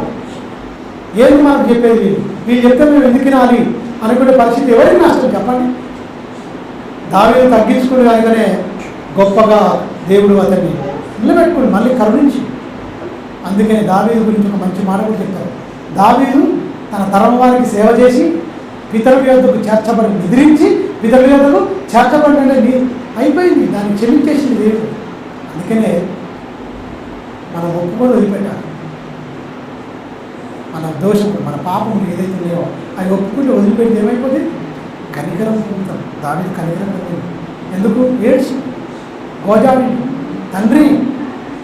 ఏంది మనకు చెప్పేది? వీళ్ళు చెప్తే మేము ఎందుకు వినాలి అనుకునే పరిస్థితి ఎవరికి నష్టం చెప్పండి? దావీదు తగ్గించుకుని కనుకనే గొప్పగా దేవుడు అతన్ని నిలబెట్టుకుని మళ్ళీ కరుణించి. అందుకని దావీదు గురించి ఒక మంచి మాట కూడా చెప్తారు. దావీదు తన తరం వారికి సేవ చేసి పితరుల యొద్దకు చేర్చబడి నిద్రించి పితరుల యొద్దకు చేర్చబడి అయిపోయింది, దాన్ని క్షమించేసింది దేవుడు. అందుకనే మనం ఒప్పుకొని వదిలిపెట్టాలి. మన దోషము, మన పాపములు ఏదైతే లేవో అవి ఒప్పుకుంటే వదిలిపెట్టి ఏమైపోతుంది? కనికరం పొందుతాం. దావీదు కనికరం పొందింది. ఎందుకు? ఏడ్చి గోజాడి, తండ్రి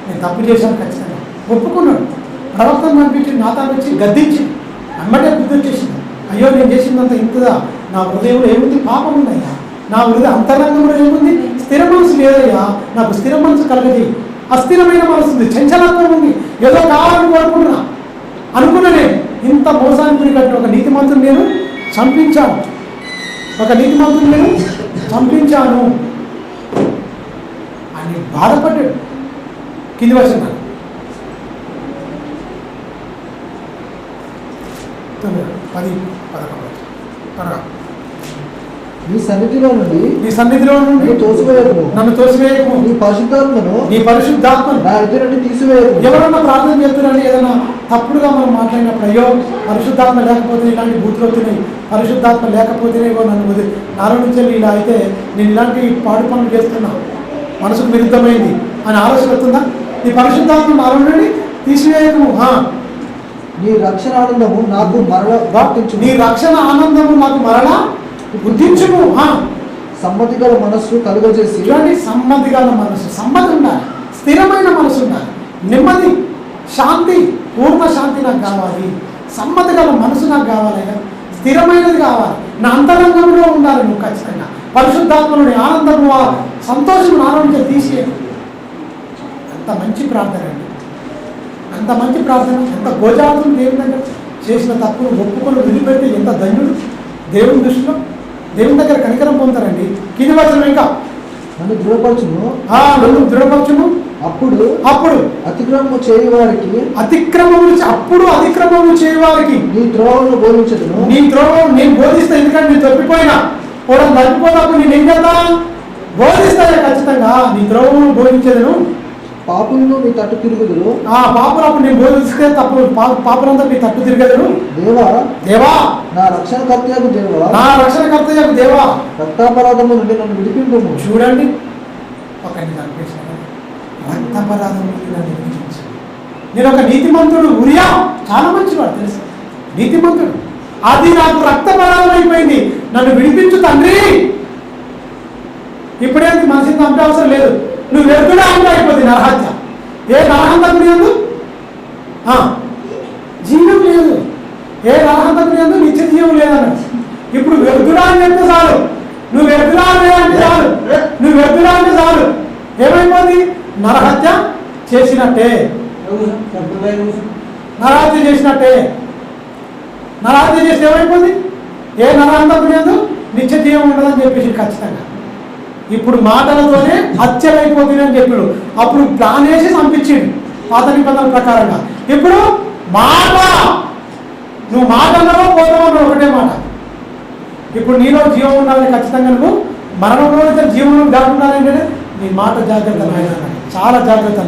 నేను తప్పు చేశాను, ఖచ్చితంగా ఒప్పుకున్నాడు. ప్రవక్తను పంపించి నాతాను వచ్చి గద్దించి అమ్మటే బుద్ధి వచ్చేసింది. అయ్యో నేను చేసిందంత ఇంతదా, నా హృదయంలో ఏముంది? పాపం ఉందయ్యా. నా హృదయ అంతరంగంలో ఏముంది? స్థిర మనసు లేదయ్యా, నాకు స్థిర మనసు కలగది. అస్థిరమైన మనసు ఉంది, చంచలత్వం ఉంది, ఏదో కావాలని కోరుకుంటున్నా అనుకున్ననే ఇంత మోసానికి గురి కట్టిన ఒక నీతిమంతుని నేను చంపించాను, అని బాధపడ్డాడు. కింది వర్షం 10-11 త్వరగా. నీ సన్నిధిలో నుండి నన్ను తోసివేయకు, నీ పరిశుద్ధాత్మను నా ఎదురు నుండి తీసివేయకు. ఎవరన్నా ప్రార్థన చేస్తున్నారని ఏదైనా తప్పుడుగా మనం మాట్లాడినప్పుడు అయ్యో పరిశుద్ధాత్మ లేకపోతే ఇలాంటి బూతులు వస్తున్నాయి, పరిశుద్ధాత్మ లేకపోతేనే నన్ను నాలో నుంచి ఇలా అయితే నేను ఇలాంటి పాడు పనులు చేస్తున్నా, మనసుకు విరుద్ధమైంది అని ఆలోచన వస్తుందా? నీ పరిశుద్ధాత్మ నాలో నుండి తీసివేయకు. నీ రక్షణ ఆనందము నాకు మరలా గుర్తించుము. సమ్మతి గల మనస్సు కలుగజేసి. సమ్మతి గల మనస్సు, సమ్మతి ఉండాలి, స్థిరమైన మనసు ఉండాలి, నెమ్మది శాంతి, పూర్ణ శాంతి నాకు కావాలి, సమ్మతి గల మనసు నాకు కావాలయ్యా, స్థిరమైనది కావాలి, నా అంతరంగంలో ఉండాలి నువ్వు ఖచ్చితంగా. పరిశుద్ధాత్మలోని ఆనందము, ఆ సంతోషం ఆనందం తీసేయను. అంత మంచి ప్రార్థన అండి, అంత మంచి ప్రార్థన. ఎంత గోజాతం దేవుని దగ్గర చేసిన తప్పును ఒప్పుకొని వదిలిపెడితే ఎంత ధన్యుడు దేవుని దృష్టిలో. దేవుని దగ్గర కనికరం పొందుతారండి. కింది వచనం ఇంకా, నన్ను దృఢపరచును, నన్ను దృఢపరచును, అప్పుడు అప్పుడు అతిక్రమము చేయవారికి అతిక్రమము చేయవారికి నీ త్రోవను బోధించదును. నీ త్రోవను నేను బోధిస్తా, ఎందుకంటే నేను తప్పిపోయినా కూడా తప్పిపోయినప్పుడు నేను ఏం చేస్తా, బోధిస్తాయా ఖచ్చితంగా. నీ త్రోవను బోధించదును. పాపులను నీ తట్టు తిరుగుదురు. పాపులప్పుడు నేను బోధిస్తే తప్పు, పాపులంతా నీ తట్టు తిరగదురు. దేవా దేవా నా రక్షణకర్తయగు దేవా, నా రక్షణకర్తయగు దేవా, రక్తాపరాధము నుండి నన్ను విడిపింపుము. చూడండి, ఒకరిని కనిపించాను, రక్తాపరాధం నుండి నన్ను విడిపించు. నేను ఒక నీతిమంతుడు, ఉరియా చాలా మంచివాడు తెలుసు, నీతిమంతుడు. అది నాకు రక్తపరాధం అయిపోయింది, నన్ను విడిపించు తండ్రి. ఇప్పుడేంటి మనిషిని చంపే అవసరం లేదు, నువ్వు వెళ్తున్నా అంటే అయిపోతుంది నరహత్య. ఏ నరహంతకుని యందు జీవం లేదు, ఏ నరహంతకుని యందు నిత్య జీవం లేదన్నాడు. ఇప్పుడు వెళ్తున్నా అని చెప్తే చాలు, నువ్వు వెళ్తున్నా అంటే చాలు, నువ్వు వెళ్తున్నా అంటే చాలు, ఏమైపోతుంది, నరహత్య చేసినట్టే, నరహత్య చేసినట్టే. నరహత్య చేస్తే ఏమైపోతుంది, ఏ నరహంతకుని యందు నిత్య జీవం ఉండదని చెప్పేసి ఖచ్చితంగా. ఇప్పుడు మాటలతోనే హత్యలైపోతుంది అని చెప్పాడు. అప్పుడు ప్లాన్ వేసి పంపించాడు పాత నిబంధనల ప్రకారంగా. ఇప్పుడు మాట, నువ్వు మాటలలో పోతావు, ఒకటే మాట. ఇప్పుడు నీలో జీవం ఉండాలని ఖచ్చితంగా, నువ్వు మరణంలో జీవనం దాటున్నానంటే నీ మాట జాగ్రత్త, చాలా జాగ్రత్త.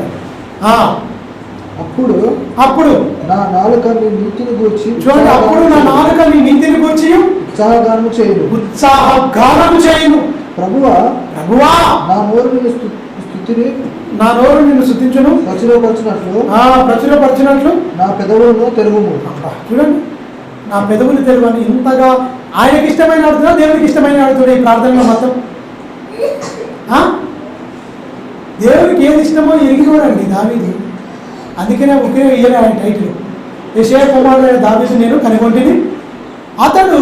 అప్పుడు అప్పుడు నా నాలుక నీ నీతిని గూర్చి, చూడండి, అప్పుడు నా నాలుక నీ నీతిని గూర్చి ఉత్సాహగానము చేయను. ప్రభువా నా నోరు నిన్ను స్తుతిని, నా నోరు నిన్ను స్తుతించును, ప్రచురపరచినట్లు నా పెదవులను తెలుగుము. చూడండి, నా పెదవులు తెలుగు. ఇంతగా ఆయనకి ఇష్టమైన ఆడుతున్నా, దేవుడికి ఇష్టమైన ఆడుతున్నా ఈ ప్రార్థనలో మొత్తం. దేవుడికి ఏది ఇష్టమో ఎరిగిపోడండి దావీదు. అందుకనే ఒకే ఇయ్యలే ఆయన టైటిల్, యెషయా కుమారుడైన దావీదు నేను కనుగొంటిని. అతడు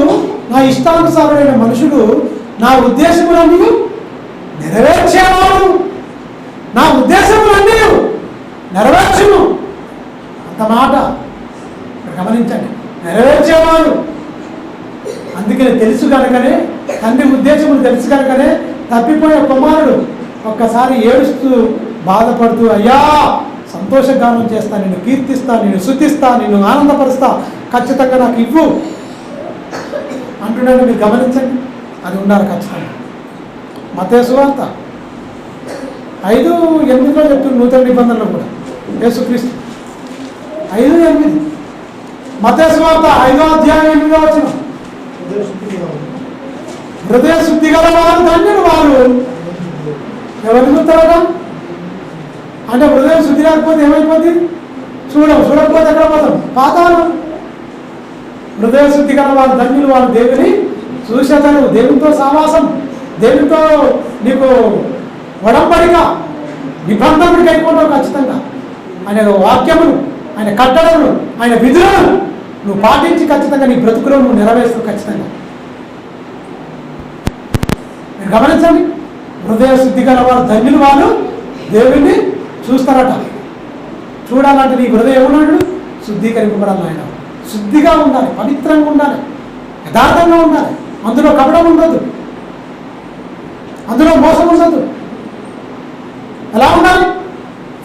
నా ఇష్టానుసారుడైన మనుషుడు, నా ఉద్దేశములన్నీ నెరవేర్చేవాడు, నా ఉద్దేశములన్నీ నెరవేర్చును. అంత మాట గమనించండి, నెరవేర్చేవాడు. అందుకని తెలుసు కనుకనే, తండ్రి ఉద్దేశములు తెలుసు కనుకనే తప్పిపోయే కుమారుడు ఒక్కసారి ఏడుస్తూ బాధపడుతూ, అయ్యా సంతోషగానం చేస్తా, నిన్ను కీర్తిస్తా, నిన్ను స్తుతిస్తా, నిన్ను ఆనందపరుస్తా, ఖచ్చితంగా నాకు ఇవ్వు అంటున్నాడు. మీరు గమనించండి, అది ఉండాలి ఖచ్చితంగా. మత్తయి సువార్త 5:8 చెప్తుంది నూతన నిబంధనలో కూడా. యేసుక్రీస్తు 5:8, మత్తయి సువార్త 5:8. హృదయ శుద్ధి గల వారు ధన్యులు వారు. ఎవరు చూస్తారట అంటే హృదయం శుద్ధి లేకపోతే ఏమైపోతుంది, చూడకపోతే ఎక్కడ పోతాం, పాతాళం. హృదయ శుద్ధి గల వారు ధన్యులు వారు దేవుని చూసేతను, దేవునితో సావాసం, దేవునితో నీకు వడంబడిక, నిబంధనలు అయిపోతావు ఖచ్చితంగా. ఆయన వాక్యమును, ఆయన కట్టడలను, ఆయన విధులను నువ్వు పాటించి ఖచ్చితంగా నీ బ్రతుకులో నువ్వు నెరవేర్చు ఖచ్చితంగా. మీరు గమనించండి, హృదయ శుద్ధి గల వారు ధన్యులు వారు దేవుణ్ణి చూస్తారట. చూడాలంటే నీ హృదయం ఉన్నాడు శుద్ధీకరింపబడాలి. ఆయన శుద్ధిగా ఉండాలి, పవిత్రంగా ఉండాలి, యథార్థంగా ఉండాలి. అందులో కపడం ఉండదు, అందులో మోసం ఉండదు. ఎలా ఉండాలి,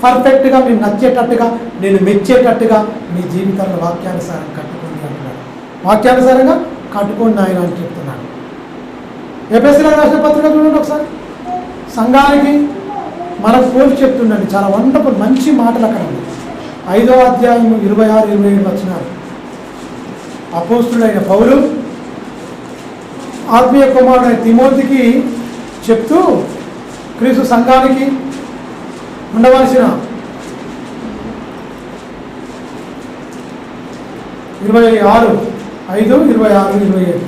పర్ఫెక్ట్గా నేను నచ్చేటట్టుగా, నేను మెచ్చేటట్టుగా మీ జీవితాలను వాక్యానుసారం కట్టుకోండి అంటున్నాడు. వాక్యానుసారంగా కట్టుకోండి ఆయన అని చెప్తున్నాడు. ఎఫెసీయుల రాసిన పత్రిక చూడండి ఒకసారి, సంఘానికి మనకు పోల్చి చెప్తుండండి. చాలా వండర్ఫుల్ మంచి మాటలు అక్కడ ఉంది. 5వ అధ్యాయం 26-27 వచనాలు. అపోస్తుడైన పౌలు ఆత్మీయ కుమారుడైన తిమోతికి చెప్తూ క్రీస్తు సంఘానికి ఉండవలసిన 26:5-26-27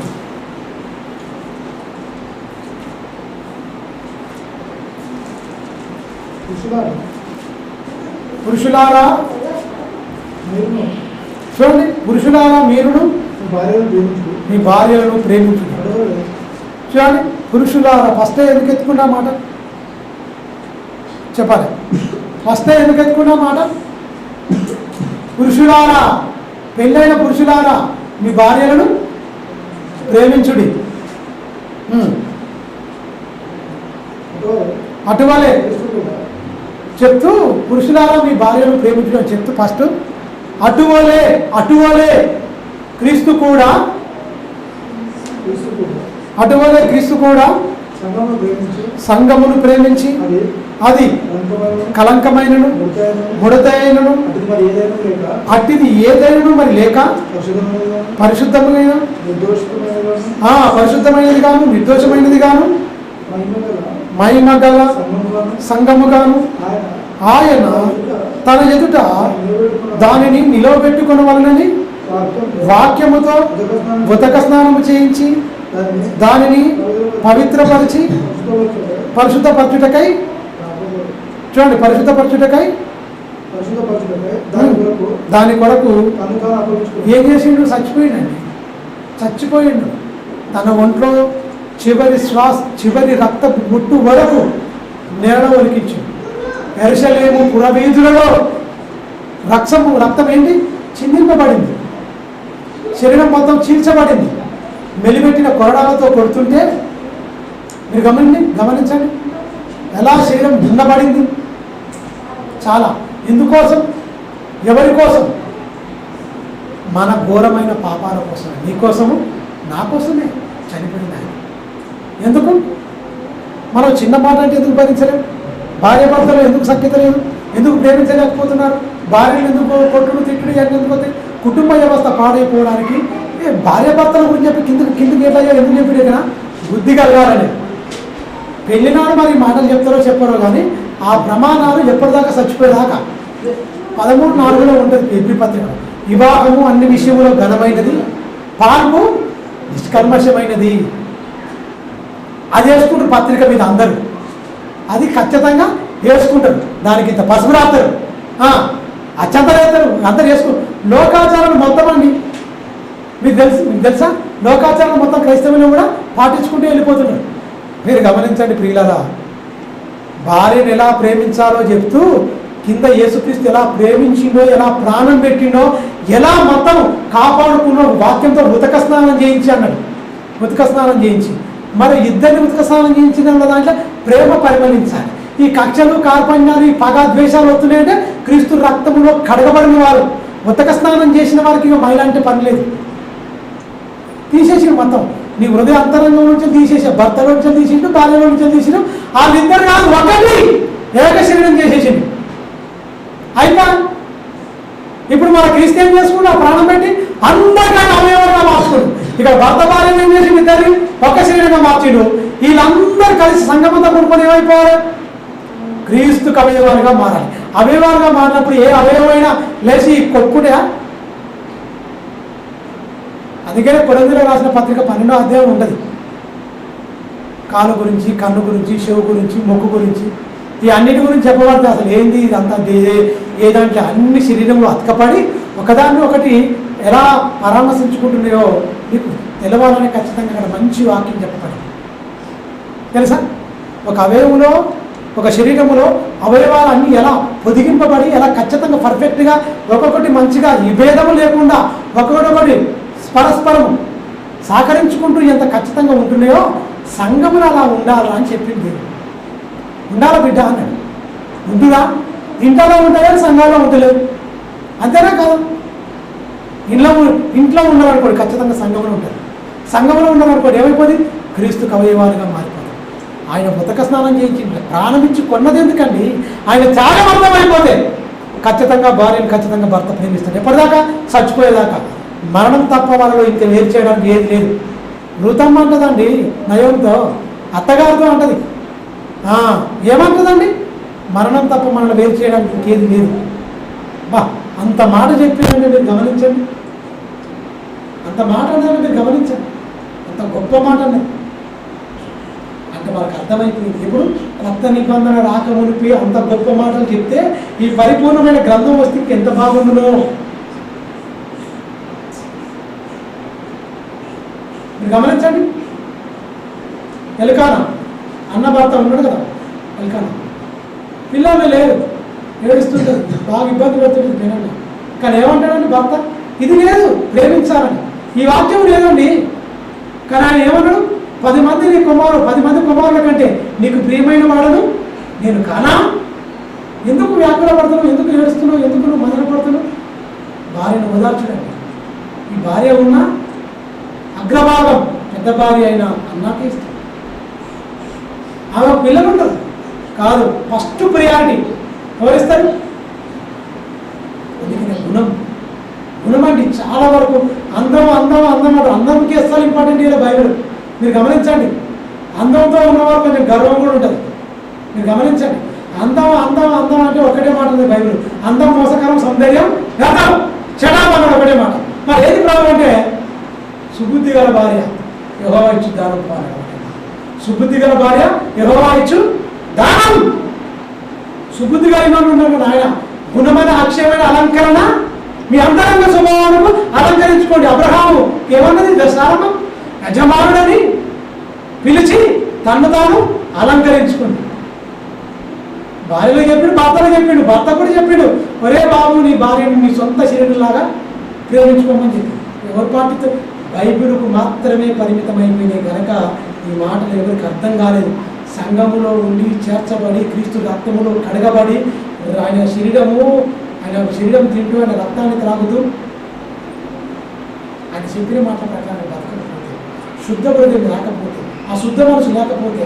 పురుషులారా మీరును చూడండి, పురుషులారా మీరును మీ భార్యను ప్రేమించు. మీ భార్యలను ప్రేమించుడు. అడగలేదు. చూడండి, పురుషులారా ఫస్ట్ ఎందుకు ఎత్తుకున్నా మాట చెప్పాలి. ఫస్ట్ ఎందుకు ఎత్తుకున్నా మాట, పురుషులారా, పెళ్ళైన పురుషులారా మీ భార్యలను ప్రేమించుడి. అటువలే చెప్తూ పురుషులారా మీ భార్యను ప్రేమించడం చెప్తూ ఫస్ట్ అటువలే క్రీస్తు కూడా అటువలే క్రీస్తు కూడా సంఘమును ప్రేమించు. సంఘమును ప్రేమించి అది అది కలంకమైన కలంకమైనను ముడతైనను ముడతైనను అటుది మరి ఏదైనా లేక అట్టిది ఏదైనను మరి లేక పరిశుద్ధమైన పరిశుద్ధమైన నిర్దోషమైన పరిశుద్ధమైనది గాను నిర్దోషమైనది గాను మహిమ గల సంఘము గాను ఆయన తన ఎదుట దానిని నిలవబెట్టుకొనవలనని వాక్యముతో ఉదక స్నానము చేయించి దానిని పవిత్రపరిచి పరిశుద్ధపరచుటకై చూడండి పరిశుద్ధపరచుటకై దాని కొరకు ఏం చేసిండు? చచ్చిపోయిండు. తన ఒంట్లో చివరి రక్త ముట్టు వరకు నేల ఒలికించిండు. యెరూషలేము పురవీధులలో రక్తం ఏంటి? చిందింపబడింది. శరీరం మొత్తం చీల్చబడింది. మెలిపెట్టిన కొరడాలతో కొడుతుంటే మీరు గమనించండి ఎలా శరీరం దున్నబడింది. చాలా ఎందుకోసం? ఎవరి కోసం? మన ఘోరమైన పాపాల కోసం, నీకోసము నా కోసమే చనిపోయింది ఆయన. ఎందుకు? మనం చిన్న మాట అంటే ఎందుకు భరించలేము? భార్య భర్తలు ఎందుకు సఖ్యత లేదు? ఎందుకు ప్రేమించలేకపోతున్నారు? భార్యలు ఎందుకు కొట్టుడు తిట్టుడు ఎందుకు పోతే? కుటుంబ వ్యవస్థ పాడైపోవడానికి భార్య భర్తల గురించి చెప్పి కిందకి ఎట్లా ఎందుకు చెప్పి కదా బుద్ధి కలగాలని. పెళ్ళినాడు మరి మాటలు చెప్తారో చెప్పారో కానీ ఆ ప్రమాణాలు ఎప్పటిదాకా చచ్చిపోయేదాకా 13:4 ఉంటుంది ఎబ్రి పత్రిక. వివాహము అన్ని విషయములో ఘనమైనది, పాల్పు నిష్కల్మషమైనది. అది వేసుకుంటారు పత్రిక మీద అందరూ, అది ఖచ్చితంగా వేసుకుంటారు. దానికి ఇంత పసుపు రాస్తారు, అచ్చంతలు వేస్తారు, అందరు వేసుకుంటారు. లోకాచారాలు మొత్తం అండి మీకు తెలుసా? లోకాచారాలు మొత్తం క్రైస్తవులు కూడా పాటించుకుంటూ వెళ్ళిపోతున్నారు. మీరు గమనించండి ప్రియులారా, భార్యను ఎలా ప్రేమించాలో చెప్తూ కింద యేసుక్రీస్తు ఎలా ప్రేమించిండో, ఎలా ప్రాణం పెట్టిండో, ఎలా మొత్తం కాపాడుకున్నో వాక్యంతో ఉతక స్నానం చేయించి అన్నాడు. ఉతక స్నానం చేయించి మరి ఇద్దరిని ఉతక స్నానం చేయించిన దాంట్లో ప్రేమ పరిమళించాలి. ఈ కక్షలు కార్పణ్యాలు ఈ పగ ద్వేషాలు వస్తున్నాయంటే క్రీస్తు రక్తములో కడగబడిన వారు, ఉతక స్నానం చేసిన వారికి ఇక మహిళ అంటే పని లేదు. తీసేసి మొత్తం నీ హృదయ అంతరంగం నుంచి తీసేసా, భర్తలో నుంచి తీసిండు, భార్యలో నుంచి తీసిన వాళ్ళిద్దరు కాదు ఒకటి ఏక శరీరం చేసేసిండు. అయినా ఇప్పుడు మన క్రిస్టియన్ చేసుకుంటూ ఆ ప్రాణం పెట్టి అందరికన్నా అవయవంగా మార్చుకోండి. ఇక్కడ భర్త భార్య ఏం చేసి ఇద్దరిని ఒక్క శరీరంగా మార్చిండు. వీళ్ళందరూ కలిసి సంఘమంతా కొనుక్కొని ఏమైపోవాలి? క్రీస్తుకు అవయవాలుగా మారాలి. అవయవాలుగా మారినప్పుడు ఏ అవయవమైనా లేచి కొట్టుకుంటే, అందుకనే కొరింథీయులకు రాసిన పత్రిక 12వ అధ్యాయం ఉంటుంది. కాలు గురించి, కన్ను గురించి, చెవు గురించి, మొక్కు గురించి, ఈ అన్నిటి గురించి చెప్పబడితే అసలు ఏంది ఇదంతా ఏ దాంట్లో అన్ని శరీరంలో అతకపడి ఒకదాన్ని ఒకటి ఎలా పరామర్శించుకుంటున్నాయో మీకు తెలవాలని ఖచ్చితంగా అక్కడ మంచి వాక్యం చెప్పబడింది. తెలుసా? ఒక అవయవంలో, ఒక శరీరంలో అవయవాలు అన్నీ ఎలా పొదిగింపబడి ఎలా ఖచ్చితంగా పర్ఫెక్ట్గా ఒక్కొక్కటి మంచిగా ఈ భేదము లేకుండా ఒక్కొక్కటి పరస్పరం సహకరించుకుంటూ ఎంత ఖచ్చితంగా ఉంటున్నాయో సంఘములు అలా ఉండాలా అని చెప్పింది. ఉండాలా బిడ్డ అన్నాడు. ఉంటుందా? ఇంట్లో ఉంటాయని సంఘాల్లో ఉండలేదు, అంతేనా కాదు? ఇంట్లో ఉండాలనుకోండి ఖచ్చితంగా సంఘంలో ఉంటారు. సంఘంలో ఉండాలనుకోండి ఏమైపోతుంది? క్రీస్తు అవయవాలుగా మారిపోతుంది. ఆయన ఉతక స్నానం చేయించింది, ప్రాణమించి కొన్నది ఎందుకండి? ఆయన త్యాగం అర్థమైపోతే ఖచ్చితంగా భార్యను ఖచ్చితంగా భర్త ప్రేమిస్తాడు. ఎప్పటిదాకా? చచ్చిపోయేదాకా. మరణం తప్ప వాళ్ళలో ఇంకా వేరు చేయడానికి ఏది లేదు. మృతమ్మ అంటదండి నయంతో, అత్తగారితో అంటది. ఏమంటుందండి? మరణం తప్ప మనల్ని వేరు చేయడానికి ఇంకేది లేదు. అంత మాట చెప్పిందండి, మీరు గమనించండి. అంత మాట అన్నది మీరు గమనించండి. అంత గొప్ప మాట అన్నది అంటే మనకు అర్థమైపోయింది. ఇప్పుడు కొత్త నిబంధన రాకమునిపి అంత గొప్ప మాటలు చెప్తే ఈ పరిపూర్ణమైన గ్రంథం వస్తే ఎంత బాగుండునో మీరు గమనించండి. ఎలుకానా అన్న భర్త ఉన్నాడు కదా, ఎలుకానా పిల్లలు లేరు, ఏడుస్తుంటుంది, బాగా ఇబ్బంది పెడుతుంటుంది పిల్లలు. కానీ ఏమంటాడండి భర్త, ఇది లేదు ప్రేమించాలని, ఈ వాక్యం లేదండి. కానీ ఆయన ఏమన్నాడు, 10 మంది కుమారుల కంటే నీకు ప్రియమైన వాడను నేను కానా? ఎందుకు వ్యాకుల పడుతున్నావు, ఎందుకు ఏడుస్తున్నావు, ఎందుకు నువ్వు మదన పడుతున్నావు? భార్యను ఓదార్చడండి. ఈ భార్య ఉన్న అగ్రభాగం పెద్ద భార్య అయిన అన్నాకే ఇష్టం. ఆమె పిల్లలు ఉంటారు కాదు, ఫస్ట్ ప్రియారిటీ ఎవరిస్తారు? అందుకనే గుణం అండి. చాలా వరకు అందం అంటారు. అందంకి అస్సలు ఇంపార్టెంట్ ఇలా బైబిల్ మీరు గమనించండి. అందంతో ఉన్నవారు కొంచెం గర్వం కూడా ఉంటుంది. మీరు గమనించండి. అందం అంటే ఒకటే మాట ఉంది బైబిల్. అందం మోసకరం, సౌందర్యం గతం చెడాం అన్నాడు ఒకటే మాట. మరి ఏది ప్రాబ్లం అంటే సుబుద్ధి గల భార్య యెహోవా ఇచ్చు దానం. సుబుద్ధి గల భార్య యెహోవా ఇచ్చు దానం. సుబుద్ధి కలిగిన ఉన్నాడు ఆయన. గుణమైన అక్షయమైన అలంకరణ మీ అంతరంగ స్వభావాలకు అలంకరించుకోండి. అబ్రహాము ఏమన్నది దశారమం, యజమానుడని పిలిచి తన్ను తాను అలంకరించుకోండి. భార్యలో చెప్పిండు, భర్తలో చెప్పిండు. భర్త కూడా చెప్పిండు, ఒరే బాబు నీ భార్యను నీ సొంత శరీరంలాగా ప్రేమించుకోమని చెప్పి. ఎవరు పాటితో బైబిల్కు మాత్రమే పరిమితమైపోయినాయి కనుక ఈ మాటలు ఎవరికి అర్థం కాలేదు. సంఘములో ఉండి చేర్చబడి క్రీస్తు రక్తములో కడగబడి ఆయన శరీరం తింటూ ఆయన రక్తాన్ని త్రాగుతూ ఆయన చెప్పిన మాట ప్రకారం బతకకపోతే, శుద్ధ హృదయం లేకపోతే, ఆ శుద్ధ మనసు లేకపోతే,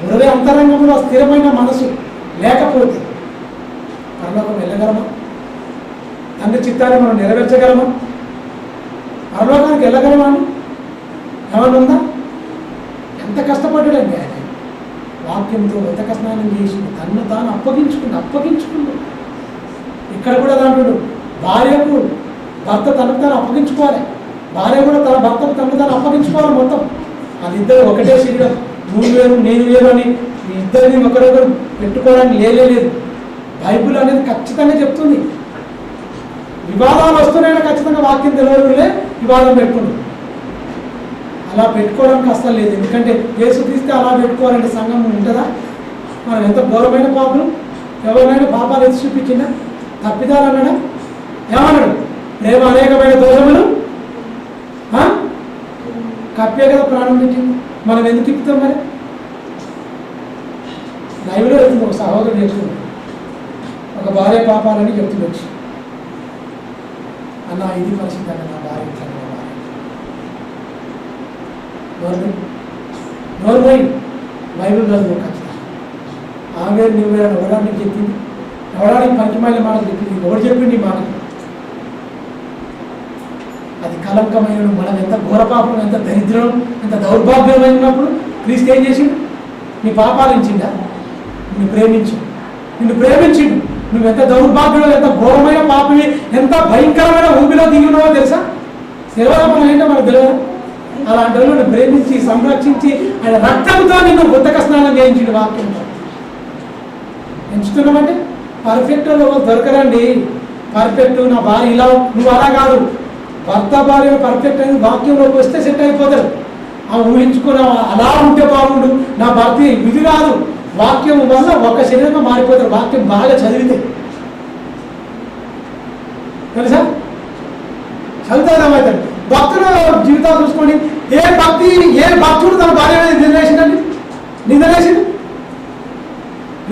హృదయ అంతరంగంలో స్థిరమైన మనసు లేకపోతే పరలోకం వెళ్ళగలమా? తండ్రి చిత్తాన్ని మనం నెరవేర్చగలమా? పరలోకానికి వెళ్ళగలమా అని ఏమన్నా ఉందా? ఎంత కష్టపడ్డాడండి ఆయన. వాక్యంతో వెతక స్నానం చేసి తన్ను తాను అప్పగించుకుండు. ఇక్కడ కూడా దాంట్లో భార్యకు భర్త తనకు తాను అప్పగించుకోవాలి, భార్య కూడా తన భర్తకు తనకు తాను అప్పగించుకోవాలి. మొత్తం వాళ్ళిద్దరు ఒకటే శరీరం, నువ్వు వేరు నేను వేరు అని మీ ఇద్దరిని ఒకరొకరు పెట్టుకోవడానికి లేదు. బైబిల్ అనేది ఖచ్చితంగా చెప్తుంది. వివాదాలు వస్తున్నాయని ఖచ్చితంగా వాక్యం తెలియలే వివాదం పెట్టుకుంది. అలా పెట్టుకోవడానికి అస్సలు లేదు. ఎందుకంటే యేసుక్రీస్తు అలా పెట్టుకోవాలంటే సంఘం ఉంటుందా? మనం ఎంత ఘోరమైన పాపలు, ఎవరినైనా పాపాలు ఎత్తి చూపించిందా? తప్పిదాలు అన్నాడా? ఏమన్నాడు? ప్రేమ అనేకమైన దోషములు కప్పే కదా ప్రాణం పెట్టింది. మనం ఎందుకు తిప్పుతాం మరి? లైవ్లో వెళ్తుంది, ఒక సహోదరుడు చెప్తుంది, ఒక భార్య పాపాలని చెప్తుండొచ్చు. అన్న ఇది పరిస్థితి అన్న నా భార్య ఇట్లా నోర్మోయి బైబిల్ చదువు ఖచ్చితంగా. ఆమె నువ్వు ఎవడానికి చెప్పింది, ఎవడానికి పంచమాయిల మాటలు చెప్పింది, ఎవరు చెప్పింది ఈ మాట? అది కలంకమైన మనం ఎంత ఘోరపాపం, ఎంత దరిద్రం, ఎంత దౌర్భాగ్యమైనప్పుడు క్రీస్తు ఏం చేసిండు? నీ పాపాలు ఇచ్చిండా? నిన్ను ప్రేమించిండు. నువ్వు ఎంత దౌర్భాగ్యం, ఎంత ఘోరమైన పాపవి, ఎంత భయంకరమైన ఊపిలో దిగున్నావో తెలుసా? శివరామం ఏంటో మనకు తెలియదు. అలాంటి వాళ్ళు ప్రేమించి సంరక్షించి ఆయన రక్తంతో నిన్ను ఉత్తక స్నానం చేయించిండు వాక్యంతో. ఎంచుతున్నామంటే పర్ఫెక్ట్ దొరకరండి. పర్ఫెక్ట్ నా భార్య ఇలా, నువ్వు అలా కాదు. భర్త భార్య పర్ఫెక్ట్ అనేది వాక్యంలోకి వస్తే సెట్ అయిపోతారు. ఆ ఊహించుకున్న అలా ఉంటే బాగుండు, నా భర్త ఇది కాదు. వాక్యం వల్ల ఒక శరీరంగా మారిపోతారు వాక్యం బాగా చదివితే. తెలుసా? చదువుతారు భక్తుల జీవితాలు చూసుకోండి. ఏ భక్తుడు తన భార్య నిందలేసిండు?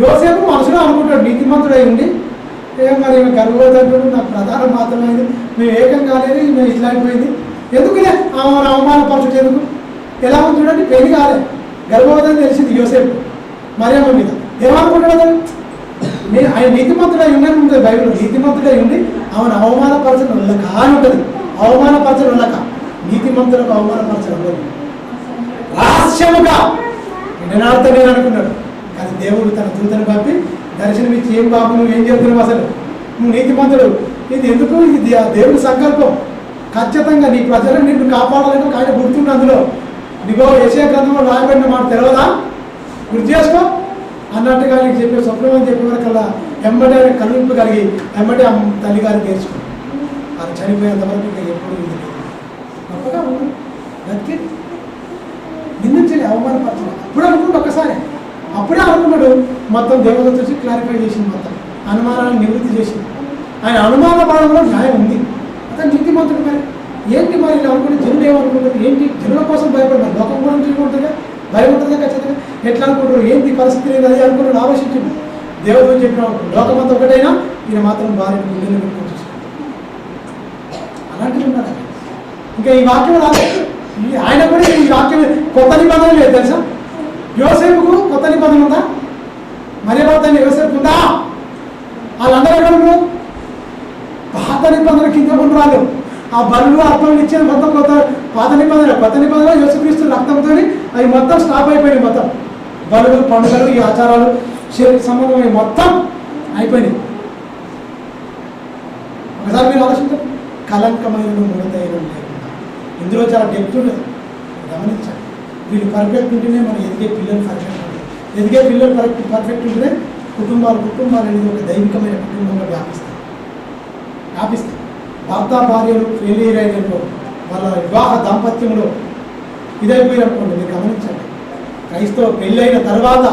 యోసేపు మనసులో అనుకుంటాడు, నీతిమంతుడై ఉండి మరి గర్భవతంతుడు నాకు ప్రధానం మాత్రమైంది, మేము ఏకం కాలేదు, మేము ఇట్లా అయిపోయింది, ఎందుకులే అవమానపరచుడు ఎందుకు? ఎలా ఉంది చూడండి, పెళ్లి కాలేదు, గర్భవతం తెలిసింది యోసేపు మరియమ్మ మీద. ఏమనుకుంటాడు? ఆయన నీతిమంతుడై ఉండని ఉంటుంది బైబిల్. నీతిమంతుడై ఉండి ఆమెను అవమానపరచడం వెళ్ళక అని ఉంటుంది. అవమానపరచడం వెళ్ళక, నీతిమంతులకు అవమానపరచడం ఉండదు. రహస్యముగా నినాడుతా నేను అనుకున్నాడు. కానీ దేవుడు తన దూతను పంపి దర్శనమిచ్చి, ఏం బాబు నువ్వు ఏం చెప్తున్నావు, అసలు నువ్వు నీతిమంతుడు, ఇది ఎందుకు? ఇది దేవుడి సంకల్పం. ఖచ్చితంగా నీ ప్రజలను నిన్ను కాపాడాలని ఒక ఆయన గుర్తుండి అందులో నీకో యెషయా గ్రంథంలో రాయబడిన మాట తెలియదా? గుర్తు చేసుకో అన్నట్టుగా నీకు చెప్పే స్వప్నం అని చెప్పే వరకల్లా ఎమ్మటే కనువింపు కలిగి ఎమ్మటే తల్లి గారికి నేర్చుకో. అది చనిపోయేంత వరకు ఇంకా ఎప్పుడు ఇది లేదు. గొప్పగా ఉంది బతికి నిందించలే, అవమానపరచలేదు. అప్పుడే అనుకుంటే ఒక్కసారి అప్పుడే అనుకున్నాడు. మొత్తం దేవత వచ్చి క్లారిఫై చేసింది, మొత్తం అనుమానాన్ని నివృత్తి చేసింది. ఆయన అనుమాన పడంలో న్యాయం ఉంది. అతను నీతిమంతుడు. మరి ఏంటి మరి ఇలా అనుకుంటే జనులు ఏమనుకుంటారు? ఏంటి జనుల కోసం భయపడతారు? లోకం కూడా ఉంటుందిగా, భయం ఉంటుందిగా ఖచ్చితంగా. ఎట్లా అనుకుంటారు? ఏంటి పరిస్థితి లేదు అది అనుకుంటారు. ఆలోచించండి. దేవత చెప్పిన లోకమంతా ఒకటైనా ఈయన మాత్రం భార్య గుండెలు పెట్టుకొని చూసుకుంటారు. అలాంటివి ఉన్నారు. ఇంకా ఈ వాక్యం రాలేదు. ఆయన కూడా ఈ వాక్యం కొత్త నిబంధన లేదు తెలుసా? యోసేపుకు కొత్త నిబంధన ఉందా? మరి వార్త యోసేపు ఉందా? వాళ్ళందరూ ఎక్కడ ఉన్నారు? పాత నిబంధన కింద కొన్ని రాలేదు. ఆ బలు అర్థం ఇచ్చేది మొత్తం కొత్త పాత నిబంధన. కొత్త నిబంధన యేసుక్రీస్తు రక్తంతో అవి మొత్తం స్టాప్ అయిపోయినాయి. మొత్తం బలులు, పండుగలు, ఈ ఆచారాలు, శరీర సంబంధం మొత్తం అయిపోయినాయి. ఒకసారి మీరు ఆలోచించారు. కలంకమైన ముడతైన లేకుండా ఇందులో చాలా డెప్త్ ఉండదు. గమనించండి. వీళ్ళు పర్ఫెక్ట్ ఉంటేనే మనం ఎదిగే పిల్లలు పర్ఫెక్ట్ ఉంటాయి. ఎదిగే పిల్లలు పర్ఫెక్ట్ ఉంటేనే కుటుంబాలు అనేది ఒక దైవికమైన కుటుంబంగా వ్యాపిస్తాయి. భర్త భార్యలు ఫెయిలియర్ అయినప్పుడు వాళ్ళ వివాహ దాంపత్యంలో ఇదైపోయినప్పుడు మీరు గమనించండి. క్రైస్తవ పెళ్ళైన తర్వాత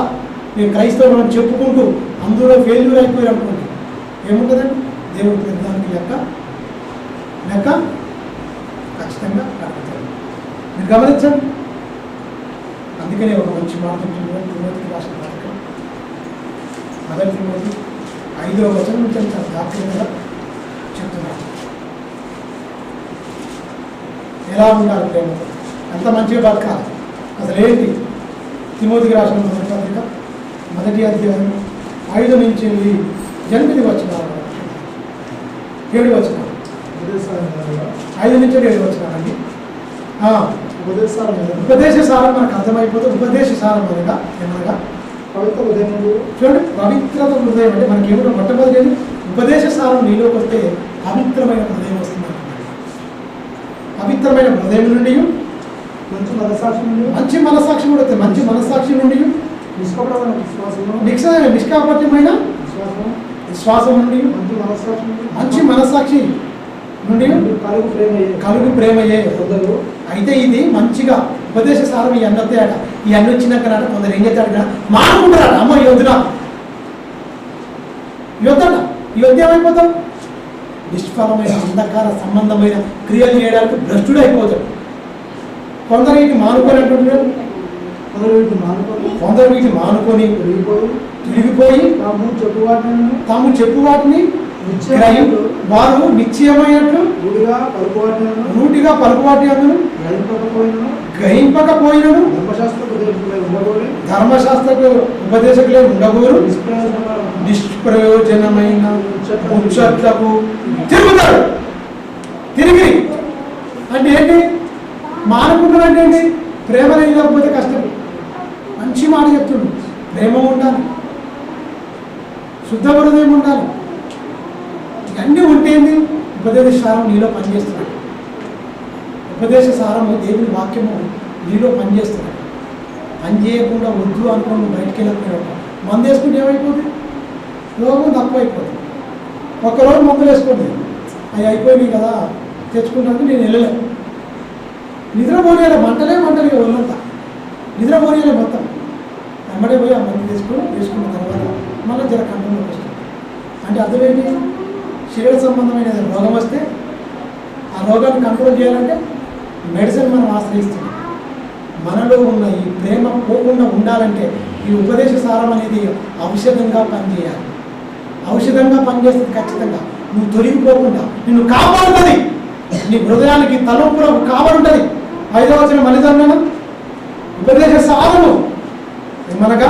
మేము క్రైస్తవులను చెప్పుకుంటూ అందులో ఫెయిల్యూర్ అయిపోయినప్పుడు ఏముంటుందండి? దేవుడు పెద్దానికి లెక్క ఖచ్చితంగా కలుగుతాడు. మీరు గమనించండి. అందుకనే ఒక మంచి మాట తిమోతికి రాసిన పథకం 1 తిమోతి 5వ వచనం నుంచి చాలా జాగ్రత్తగా చెప్తున్నారు. ఎలా ఉండాలి ప్రేమతో, ఎంత మంచిగా బతకాలి, అసలు ఏంటి? తిమోతికి రాసిన మొదటి పత్రిక 1వ అధ్యాయం 5 నుంచి 8 వచనాలు 7 వచనాలు 5 నుంచి 7 వచనాలండి. ఉపదేశ సారం మనకు అర్థమైపోతుంది. ఉపదేశ సారం అనగా ఏమనగా పవిత్ర హృదయం. చూడండి, పవిత్రత హృదయం అంటే మనకి ఏమిటో మొట్టమొదటి ఉపదేశ సారం నీలోకి వస్తే పవిత్రమైన హృదయం వస్తుంది. పవిత్రమైన హృదయం నుండి మంచి మనసాక్షి నుండి కూడా వస్తుంది. మంచి మనస్సాక్షి నుండి నిష్కాపట్యమైన విశ్వాసం నుండి మంచి మనస్సాక్షి నుండి కలుగు ప్రేమయే. అయితే ఇది మంచిగా ఉపదేశ సారం ఈ అన్నతే అట. ఈ అన్న వచ్చినాక కొందరు ఏం చేస్తాడు? మానుకుంటారట. అమ్మ ఈ వద్దున ఈ వద్ద ఏమైపోతాం? నిష్ఫలమైన అంధకార సంబంధమైన క్రియలు చేయడానికి భ్రష్టుడు అయిపోతాడు. కొందరు వీటిని మానుకోనట్టు, కొందరు వీటిని మానుకొని తిరిగిపోయి తాము చెప్పు వాటిని వారు నిశ్చయమైనట్లు రూటిగా పలుకువాటి అందును గ్రహింపకపోయినను ధర్మశాస్త్రకు ఉపదేశకులే ఉండగోరు నిష్ప్రయోజనమైన ముచ్చట్లకు తిరుగుతాడు. తిరిగి అంటే ఏంటి? మానుకుంటాడు అంటే ఏంటి? ప్రేమ లేకపోతే కష్టం. మంచి మాట చెప్తుండు. ప్రేమ ఉండాలి, శుద్ధ హృదయం ఉండాలి. ఇవన్నీ ఉంటేంది? ఉపదేశ సారం నీలో పనిచేస్తున్నాడు. ఉపదేశ సారము దేవుని వాక్యము నీలో పనిచేస్తున్నాడు. పని చేయకుండా వద్దు అనుకుని నువ్వు బయటికి వెళ్ళకపోయినా మందు వేసుకుంటే ఏమైపోతుంది? రోగం తక్కువ అయిపోతుంది. ఒక్కరోజు మందులు వేసుకోండి, అవి అయిపోయినాయి కదా తెచ్చుకుంటాను నేను వెళ్ళలేను. నిద్రపోలేలే, మంటలే ఒళ్ళంతా నిద్రపోలేలే మొత్తం. వెంబడే పోయి ఆ మందు వేసుకున్న తర్వాత మళ్ళీ జర కంట్రోల్లోకి వస్తుంది. అంటే అర్థం ఏంటి? శరీర సంబంధమైన రోగం వస్తే ఆ రోగాన్ని కంట్రోల్ చేయాలంటే మెడిసిన్ మనం ఆశ్రయిస్తున్నాం. మనలో ఉన్న ఈ ప్రేమ పోకుండా ఉండాలంటే ఈ ఉపదేశ సారం అనేది ఔషధంగా పనిచేయాలి. ఔషధంగా పనిచేస్తుంది ఖచ్చితంగా. నువ్వు తొలగిపోకుండా నిన్ను కాపాడుతుంది. నీ హృదయానికి తలంపులకు కాపాడుంటుంది. 5వ వచనం మళ్ళీ చదివాను. ఉపదేశ సారము ఏమనగా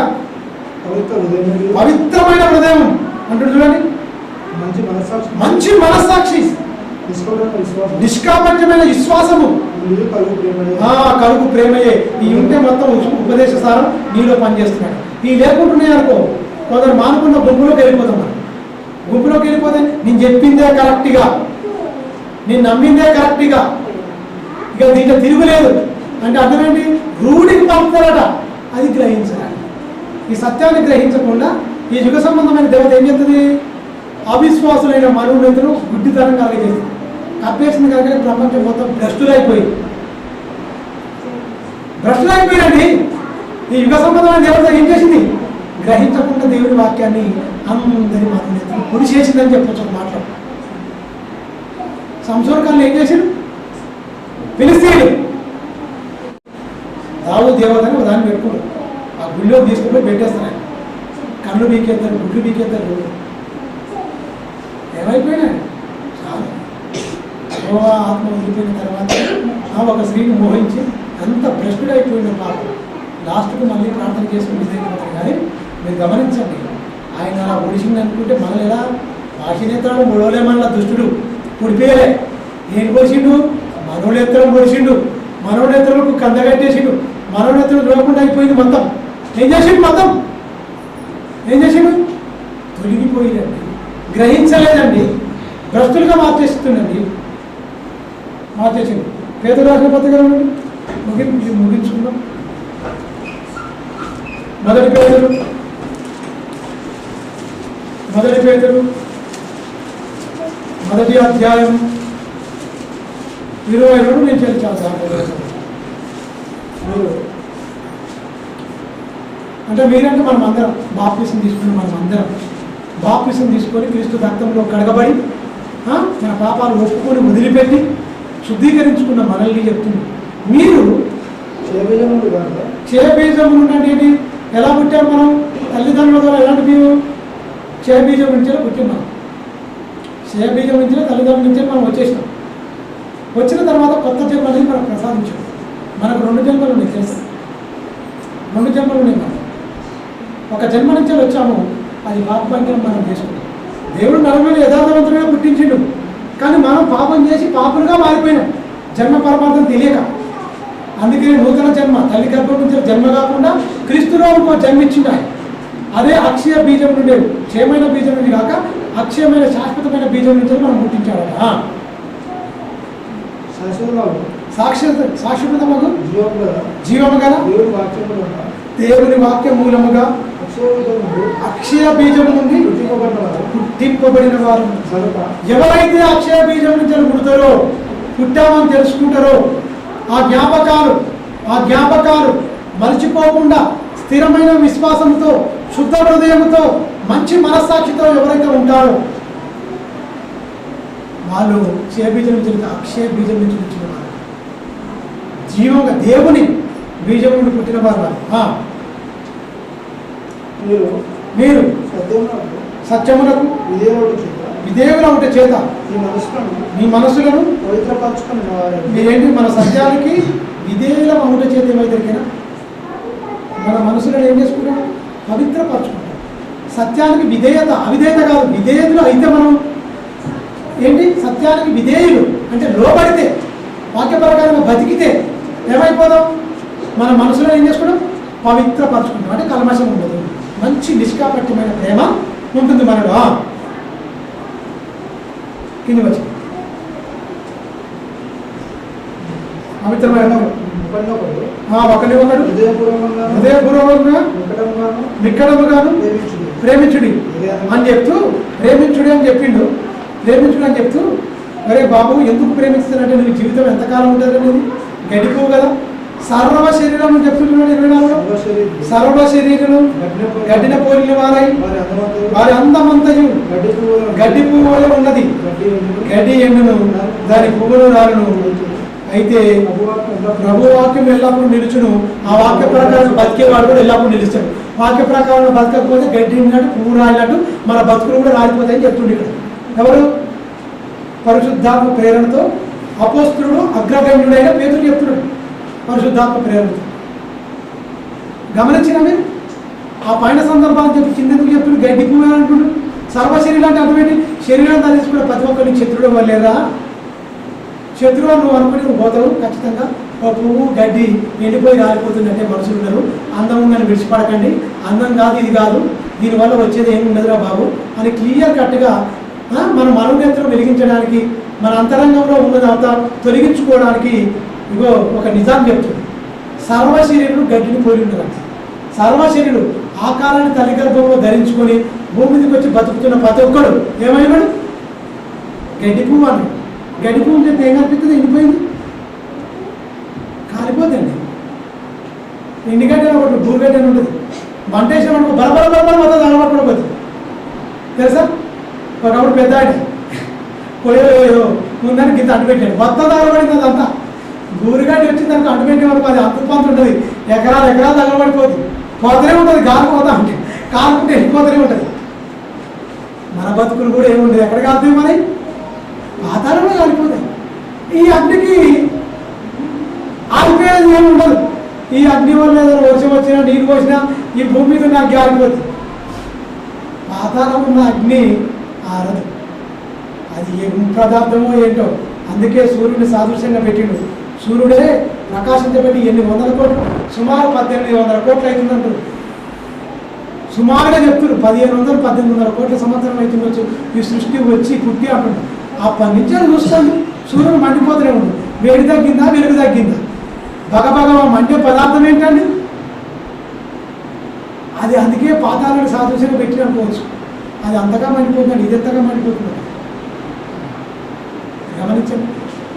పవిత్రమైన హృదయం అంటుంది. చూడండి, మంచి మనస్సాక్షి నిష్కాపట్యమైన విశ్వాసము కలుగు ప్రేమయే. ఈ ఉంటే మొత్తం ఉపదేశ సారం నీలో పనిచేస్తున్నాడు. ఈ లేకుంటున్నాయి అనుకో, కొందరు మానుకున్న గుంపులోకి వెళ్ళిపోతాం. గుంపులోకి వెళ్ళిపోతే నేను చెప్పిందే కరెక్ట్గా, నేను నమ్మిందే కరెక్ట్గా, ఇక దీంట్లో తిరుగులేదు అంటే అర్థమేంటి? రూఢికి పంపుతారట. అది గ్రహించాలి. ఈ సత్యాన్ని గ్రహించకుండా ఈ యుగ సంబంధమైన దేవత ఏం చేస్తుంది? అవిశ్వాసులైన మనవులందరూ గుడ్డితనం కలిగేస్తుంది. కప్పేసింది కనుక ప్రపంచం మొత్తం భ్రష్టులైపోయింది. భ్రష్టులు అయిపోయినండి. ఈ యుగ సంబంధమైన దేవత ఏం చేసింది? గ్రహించకుండా దేవుడి వాక్యాన్ని అందరి మాత్రం పొడి చేసిందని చెప్పొచ్చు ఒక మాటలో. సంసోరకాలను ఏం చేసిండు? ఫిలిస్తీయులు దావు దేవతని దాన్ని పెట్టుకున్నాడు. ఆ గుళ్ళో తీసుకుపోయి పెట్టేస్తాను. కళ్ళు బీకేస్తారు, గుడ్లు బీకేస్తారు. ఏమైపోయినా చాలా ఆత్మ వదిలిపోయిన తర్వాత ఒక స్త్రీని మోహించి అంత భ్రష్టుడు అయిపోయిన పాపం. లాస్ట్కు మళ్ళీ ప్రార్థన చేసుకుని విజయపడతారు. కానీ మీరు గమనించండి, ఆయన అలా ఒడిసింది అనుకుంటే మనల్ని ఎలా భాషనేత్రాలు మొడవలేమన్నా దుష్టుడు పొడిపోయలే. ఏం పొడిచిండు? మనోనేత్రం పొడిచిండు. మనోనేత్రులకు కందగట్టేసిండు. మనోనేత్రం లేకుండా అయిపోయింది మొత్తం. ఏం చేసిండు? మొత్తం ఏం చేసిండు? తొలగిపోయిందండి. గ్రహించలేదండి, భ్రష్టులుగా మార్చేస్తుందండి. మార్చేసిండు. పేదలు రాసిన పత్రిక ముగించుకుందాం. మొదటి పేదలు మొదటి అధ్యాయం 22 నేను చదివాను. అంటే మీరంటే మనం అందరం బాప్తిసం తీసుకుని బాప్తిసం తీసుకొని క్రీస్తు రక్తంలో కడగబడి మన పాపాలు ఒప్పుకొని వదిలిపెట్టి శుద్ధీకరించుకున్న మనల్ని చెప్తుంది. మీరు క్షయబీజం అంటే ఏంటి? ఎలా పుట్టాము మనం? తల్లిదండ్రుల ద్వారా ఎలాంటి మేము క్షయబీజం నుంచే పుట్టినాం. క్షయబీజం నుంచే తల్లిదండ్రుల నుంచే మనం వచ్చేసినాం. వచ్చిన తర్వాత కొత్త జన్మ అనేది మనకు ప్రసాదించాం. మనకు 2 జన్మలు ఉన్నాయి తెలుసు. 2 జన్మలు ఉన్నాయి. మనం ఒక జన్మ నుంచే వచ్చాము, అది పాపభంగం మనం చేసుకున్నాం. దేవుడు నలుగురు యథార్థవంతులుగా పుట్టించిండు, కానీ మనం పాపం చేసి పాపులుగా మారిపోయినాం జన్మ పరమార్థం తెలియక. అందుకే నూతన జన్మ, తల్లి గర్భం నుంచి జన్మ కాకుండా క్రీస్తులో ఇంకో జన్మించింది. అదే అక్షయ బీజం నుండి, క్షయమైన బీజం నుండి కాక అక్షయమైన శాశ్వతమైన బీజం నుంచి మనం పుట్టించాడు. శాశ్వతము జీవము గల దేవుని వాక్య మూలముగా అక్షయ బీజం నుండి పుట్టింపబడిన వారు. ఎవరైతే అక్షయ బీజం నుంచి పుడతారో, పుట్టామని తెలుసుకుంటారో, ఆ జ్ఞాపకాలు మర్చిపోకుండా స్థిరమైన విశ్వాసంతో, శుద్ధ హృదయంతో, మంచి మనస్సాక్షితో ఎవరైతే ఉంటారో వాళ్ళు క్షయబీజం నుంచి, అక్షయ బీజం నుంచి పుట్టిన వారు, జీవంగా దేవుని బీజం నుండి పుట్టిన వారు. మీరు సత్యమునకు విధేయులుగా ఉంటే చేత మీ మనసులను మీరేంటి? మన సత్యానికి విధేయుల ఉంటే చేత ఏమైనా మన మనసులను ఏం చేసుకుంటాం? పవిత్రపరచుకుంటాం. సత్యానికి విధేయత, అవిధేయత కాదు. విధేయతలో అయితే మనం ఏంటి? సత్యానికి విధేయులు అంటే లోబడితే, వాక్య ప్రకారంగా బతికితే ఏమైపోదాం? మన మనసులో ఏం చేసుకుంటాం? పవిత్రపరచుకుంటాం. అంటే కల్మషం ఉండదు, మంచి నిష్కాపట్యమైన ప్రేమ ఉంటుంది మనలో. కింది వచ్చి పవిత్రమైన ఒకరినొకడు హృదయపూర్వకంగా నిక్కడముగాను ప్రేమించుడి అని చెప్పిండు. ప్రేమించుడు అని చెప్తూ, అరే బాబు ఎందుకు ప్రేమిస్తానంటే నీ జీవితం ఎంతకాలం ఉంటుంది అనేది గడిపోవు కదా. సర్వ శరీరం చెప్తున్నాడు 24. సర్వ శరీరం గడ్డిన పోలిన వారి అందమంతయు గడ్డి పువ్వులో ఉన్నది. గడ్డి ఎండును, దాని పువ్వులు రాలును. అయితే ప్రభు వాక్యం ఎల్లప్పుడూ నిలుచును. ఆ వాక్య ప్రకారం బతికేవాడు కూడా ఎల్లప్పుడూ నిలుస్తాడు. వాక్య ప్రకారం బతకకపోతే గడ్డి ఉన్నట్టు, పువ్వు రాలినట్టు మన బతుకులు కూడా రాలిపోతాయని చెప్తుండే. ఇక్కడ ఎవరు? పరిశుద్ధాత్మ ప్రేరణతో అపోస్తులుడు అగ్రగణ్యుడైన పేతురు చెప్తున్నాడు. పరిశుద్ధాత్మ ప్రేరణతో గమనించిన మీరు ఆ పైన సందర్భాన్ని చెప్పి కిందకు చెప్తున్నారు. గడ్డి పువ్వు అంటున్నాడు. సర్వశరీరం అంటే అర్థమేంటి? శరీరం ధరించుకున్న ప్రతి ఒక్కరికి శత్రుడు వల్లేరా? శత్రువు నువ్వు అనుకుని నువ్వు పోతావు ఖచ్చితంగా. ఒక పువ్వు గడ్డి ఎండిపోయి రాలిపోతుందంటే మనుషులు ఉన్నారు. అందం ఉందని విడిచిపడకండి, అందం కాదు ఇది కాదు, దీనివల్ల వచ్చేది ఏమి ఉండదురా బాబు అని క్లియర్ కట్గా మన మనోనేత్రం వెలిగించడానికి, మన అంతరంగంలో ఉన్నదంతా తొలగించుకోవడానికి ఇగో ఒక నిజాం చెప్తుంది. సర్వశరీరుడు గడ్డిని పోలి ఉండదంట. సర్వశరీరుడు ఆకారాన్ని తల్లి గర్భంలో ధరించుకొని భూమి మీదకి వచ్చి బతుకుతున్న ప్రతి ఒక్కడు ఏమైనాడు? గడ్డి పువ్వు అన్నాడు. గడ్డి పువ్వు చెప్తే ఏం కనిపిస్తుంది? ఎండిపోయింది, కాలిపోతుంది. ఎండుగడ్డ ఒకటి భూగడ్డ అని ఉంటుంది. మంట వేసిన మనకు బలబల మొత్తం తగలబడిపోతుంది తెలుసా. ఒకప్పుడు పెద్ద ఆయన పోయో ముందని గింత అడ్డు పెట్టాడు, మొత్తం తగలబడింది. అదంతా గూరుగడ్డ వచ్చింది దానికి అడ్డు పెట్టే వరకు అది అంత ఉంటుంది, ఎకరాలు తగలబడిపోతుంది. పోతూనే ఉంటుంది, గాలి పోతా ఉంటే కాలుకుంటే వెళ్ళిపోతూనే ఉంటుంది. మన బతుకులు కూడా ఏముండదు, ఎక్కడ కాలుతాయి మరి, పాతాళంలో కాలిపోతాయి. ఈ అగ్నికి ఆగిపోయేది ఏమి ఉండదు. ఈ అగ్ని వల్ల ఏదైనా వర్షం వచ్చినా నీరు పోసినా ఈ భూమి మీద నాకు ఆగిపోతుంది. పాతాళం ఉన్న అగ్ని ఆరదు, అది ఏ పదార్థమో ఏంటో. అందుకే సూర్యుడిని సాదృశ్యంగా పెట్టిండు. సూర్యుడే ప్రకాశించబెట్టి ఎన్ని వందల కోట్లు, సుమారు 1800 కోట్లు అవుతుందంటారు. సుమారుగా చెప్తున్నారు 1500-1800 కోట్ల సంవత్సరం అవుతుండొచ్చు ఈ సృష్టి వచ్చి పుట్టి అంటున్నారు. అప్పటి నుంచి చూస్తాను సూర్యుడు మండిపోతూనే ఉంది. వేడి తగ్గిందా, వెలుగు తగ్గిందా, భగభగ మండే పదార్థం ఏంటండి అది. అందుకే పాతాలను సాదృశ్యంగా పెట్టి అనుకోవచ్చు. అది అంతగా మండిపోతుందండి, ఇది ఎంతగా మండిపోతుంది గమనించండి.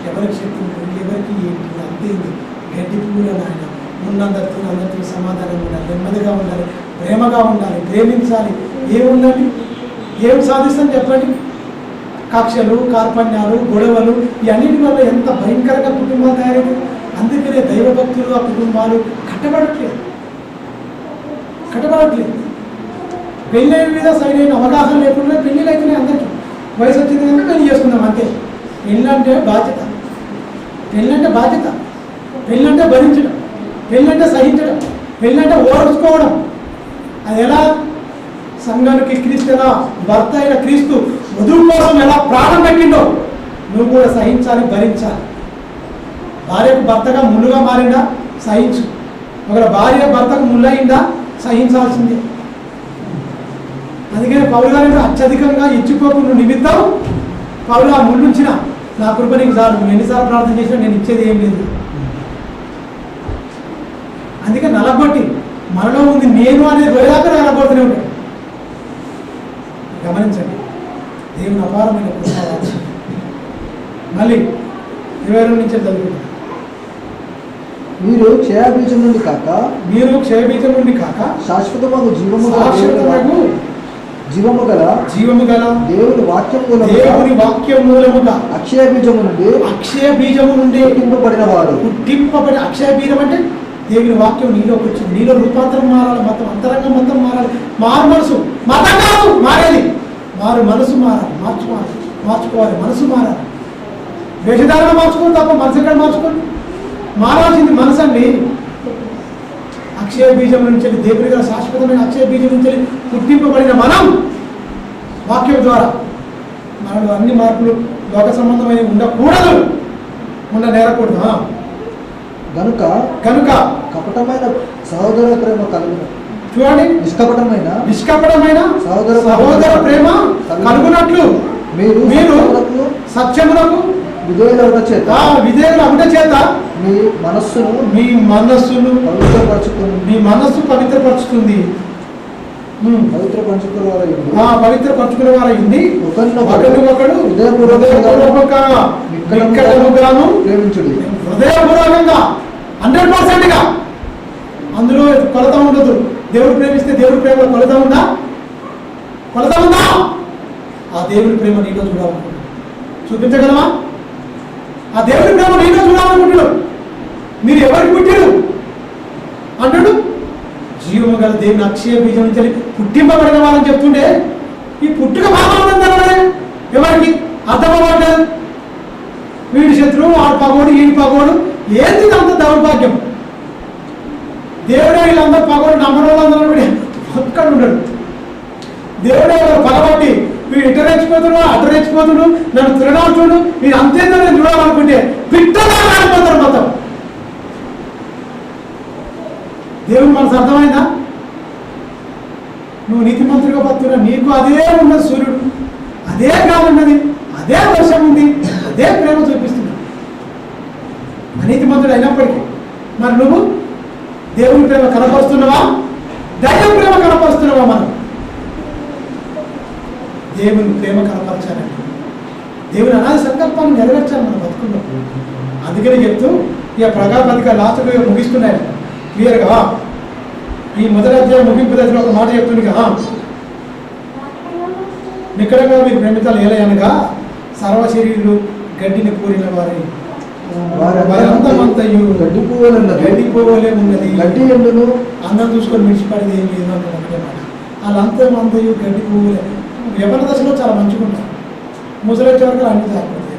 ఎవరికి శక్తి ఉంటుంది, ఎవరికి ఏంటి అంతేంది. గడ్డి పువ్వుల నాయన అందరితో సమాధానంగా ఉండాలి, నెమ్మదిగా ఉండాలి, ప్రేమగా ఉండాలి, ప్రేమించాలి. ఏముందండి, ఏం సాధిస్తాం చెప్పండి. కక్షలు, కార్పణ్యాలు, గొడవలు ఇవన్నిటి వల్ల ఎంత భయంకరంగా కుటుంబాలు తయారైంది. అందుకనే దైవభక్తులు ఆ కుటుంబాలు కట్టబడట్లేదు. పెళ్ళైన మీద సరైన అవగాహన లేకుండా పెళ్ళిళ్ళు అయితేనే అందరికీ వయసు వచ్చింది కనుక పెళ్లి చేసుకుందాం అంతే. పెళ్ళంటే బాధ్యత, పెళ్ళంటే భరించడం, పెళ్ళంటే సహించడం, పెళ్ళంటే ఓర్చుకోవడం. అది ఎలా సంఘానికి క్రీస్తు ఎలా భర్త అయిన క్రీస్తు వధువు కోసం ఎలా ప్రాణం పెట్టిండో నువ్వు కూడా సహించాలి, భరించాలి. భార్యకు భర్తగా ముళ్ళుగా మారిందా సహించు. ఒకవేళ భార్య భర్తకు ముళ్ళయిందా సహించాల్సిందే. అందుకని పౌలు గారు అత్యధికంగా ఇచ్చిపోకుండా నిమిత్తం పౌలు ఆ ముళ్ళుంచిన నా కృప నీకు చాలు, నువ్వు ఎన్నిసార్లు ప్రార్థన చేసినా నేను ఇచ్చేది ఏం లేదు. అందుకే నలగొట్టి మనలో ఉంది నేను అనేది పోయేదాకా నలగొడుతూనే ఉంటాడు. గమనించండి, దేవుని అపారమైన కృప. మళ్ళీ 22 నుంచి చదువుకుంటారు. మీరు క్షయబీజం నుండి కాక శాశ్వతము జీవము గల దేవుని వాక్యం మూలముగా అక్షయ బీజము నుండి పుట్టింపబడిన అక్షయ బీజం అంటే దేవుని వాక్యం నీలోకి వచ్చింది. నీలో రూపాంతరం మారాలి, మొత్తం అంతరంగం మొత్తం మారాలి. మారు మనసు మతం కాదు మారేది, మనసు మారాలి, మార్చుకోవాలి. మనసు మారాలి. వేషధారణ మార్చుకోండి తప్ప మనసు ఎక్కడ మార్చుకోండి. మారాల్సింది మనసు అండి. అక్షయ బీజం నుంచి దేవుని గారు శాశ్వతమైన అక్షయ బీజం నుంచి పుట్టింపబడిన మనం వాక్యం ద్వారా మనలో అన్ని మార్పులు లోక సంబంధమైన ఉండకూడదు, నేరకూడదు. గనుక కపటమైన సహోదర ప్రేమ కలుగును. చూడండి, నిష్కపటమైన సహోదర ప్రేమ కలుగునట్లు మీరు సత్యములకు విధేయులు అగుట చేత మీ మనస్సును పవిత్రపరచుతుంది. పవిత్రపరచుకునే వారైంది ఒకడు హృదయపూర్వకంగా 100%గా. అందులో కొలత ఉండదు. దేవుడు ప్రేమిస్తే దేవుడి ప్రేమ కొలత ఉందా? ఆ దేవుడి ప్రేమ నీలో చూపించగలవా? ఆ దేవుడి ప్రేమ నీలో చూడాలనుకుంటున్నాడు. మీరు ఎవరికి పుట్టారు అంటాడు? జీవము గల దేవుని అక్షయ బీజం నుంచి పుట్టింపబడిన వాళ్ళని చెప్తుండే ఈ పుట్టుక బాగుంటుందన్నాడే ఎవరికి అర్థమవ్వట్లేదు. వీడి శత్రువు, వాడు పగోడు, ఈడి పగోడు, ఏంది అంత దౌర్భాగ్యం. దేవుడే వీళ్ళందరూ పగోడు, నమ్మని వాళ్ళందరూ వీడు ఒక్కడ ఉండడు. దేవుడే పగబట్టి వీడు ఇటు రెచ్చిపోతున్నాడు, అటు రెచ్చిపోతున్నాడు, నన్ను తిరగాలు చూడు, వీడు అంతేందో నేను చూడాలనుకుంటే పిట్టగా మారిపోతారు మొత్తం. దేవుని మనసు అర్థమైందా? నువ్వు నీతిమంతుడిగా బతున్నా, నీకు అదే ఉన్నది, సూర్యుడు అదే గాలి ఉన్నది, అదే వర్షం ఉంది, అదే ప్రేమ చూపిస్తుంది. అనీతిమంతుడు అయినప్పటికీ మరి నువ్వు దేవుని ప్రేమ కనపరుస్తున్నావా? దైవం ప్రేమ కనపరుస్తున్నావా? మనం దేవుని ప్రేమ కనపరచాలండి. దేవుని అనాది సంకల్పాన్ని నెరవేర్చాలి మన బతుకుల్లో. అందుకని చెప్తూ ఇక ప్రగాపతిగా లాస్ట్గా ముగిస్తున్నాయి. క్లియర్గా ఈ మొదటి అధ్యాయం ముగింపు దశలో ఒక మాట చెప్తుంది కదా, నికరంగా మీరు ప్రేమితాలు ఏలయనగా సర్వ శరీరులు గడ్డిని కూరిన వారి వారంతమంతయు గడ్డి పువ్వులన్నది గడ్డి పువ్వులే ఉన్నది, గడ్డి ఎండును అందం చూసుకొని మిడిచిపడేది ఏం లేదు అంటే ఒకటే మాట. వాళ్ళంతమంతయు గడ్డి పువ్వులే. యవ్వన దశలో చాలా మంచిగా ఉంటారు, ముసలొచ్చే వరకు అన్ని జారిపోతాయి,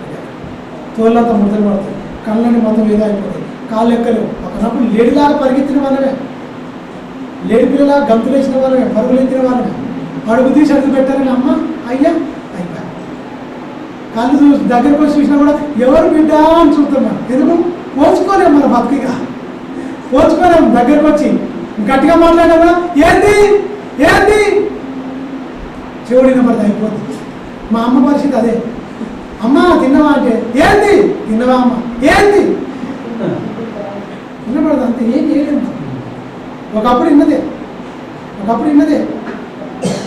తోళ్ళంతా ముడతలు పడతాయి, కళ్ళని మొత్తం ఏదో అయిపోతాయి, కాళ్ళు ఎక్కలేవు. ఒకనప్పుడు లేడిలాగా పరిగెత్తిన వాళ్ళమే, లేడి పిల్లలా గంతులు వేసిన వాళ్ళమే, పరుగులు ఎత్తిన వాళ్ళమే. అడుగు తీసి అడుగు పెట్టారని అమ్మ అయ్యా అయిపోయా. కళ్ళు చూసి దగ్గరకు వచ్చి చూసినా కూడా ఎవరు బిడ్డ అని చూస్తున్నాం. ఎందుకు పోల్చుకోలేము, మన బతికిగా పోల్చుకోలేము. దగ్గరకు వచ్చి గట్టిగా మాట్లాడినా కూడా ఏంటి ఏంటి చెవుడు వినపడితే అయిపోతుంది. మా అమ్మ పరిస్థితి అదే, అమ్మ తిన్నవా అంటే ఏంటి, తిన్నవా అమ్మ ఏంటి వినపడదు, అంతే ఏం చేయలేదు. ఒకప్పుడు విన్నదే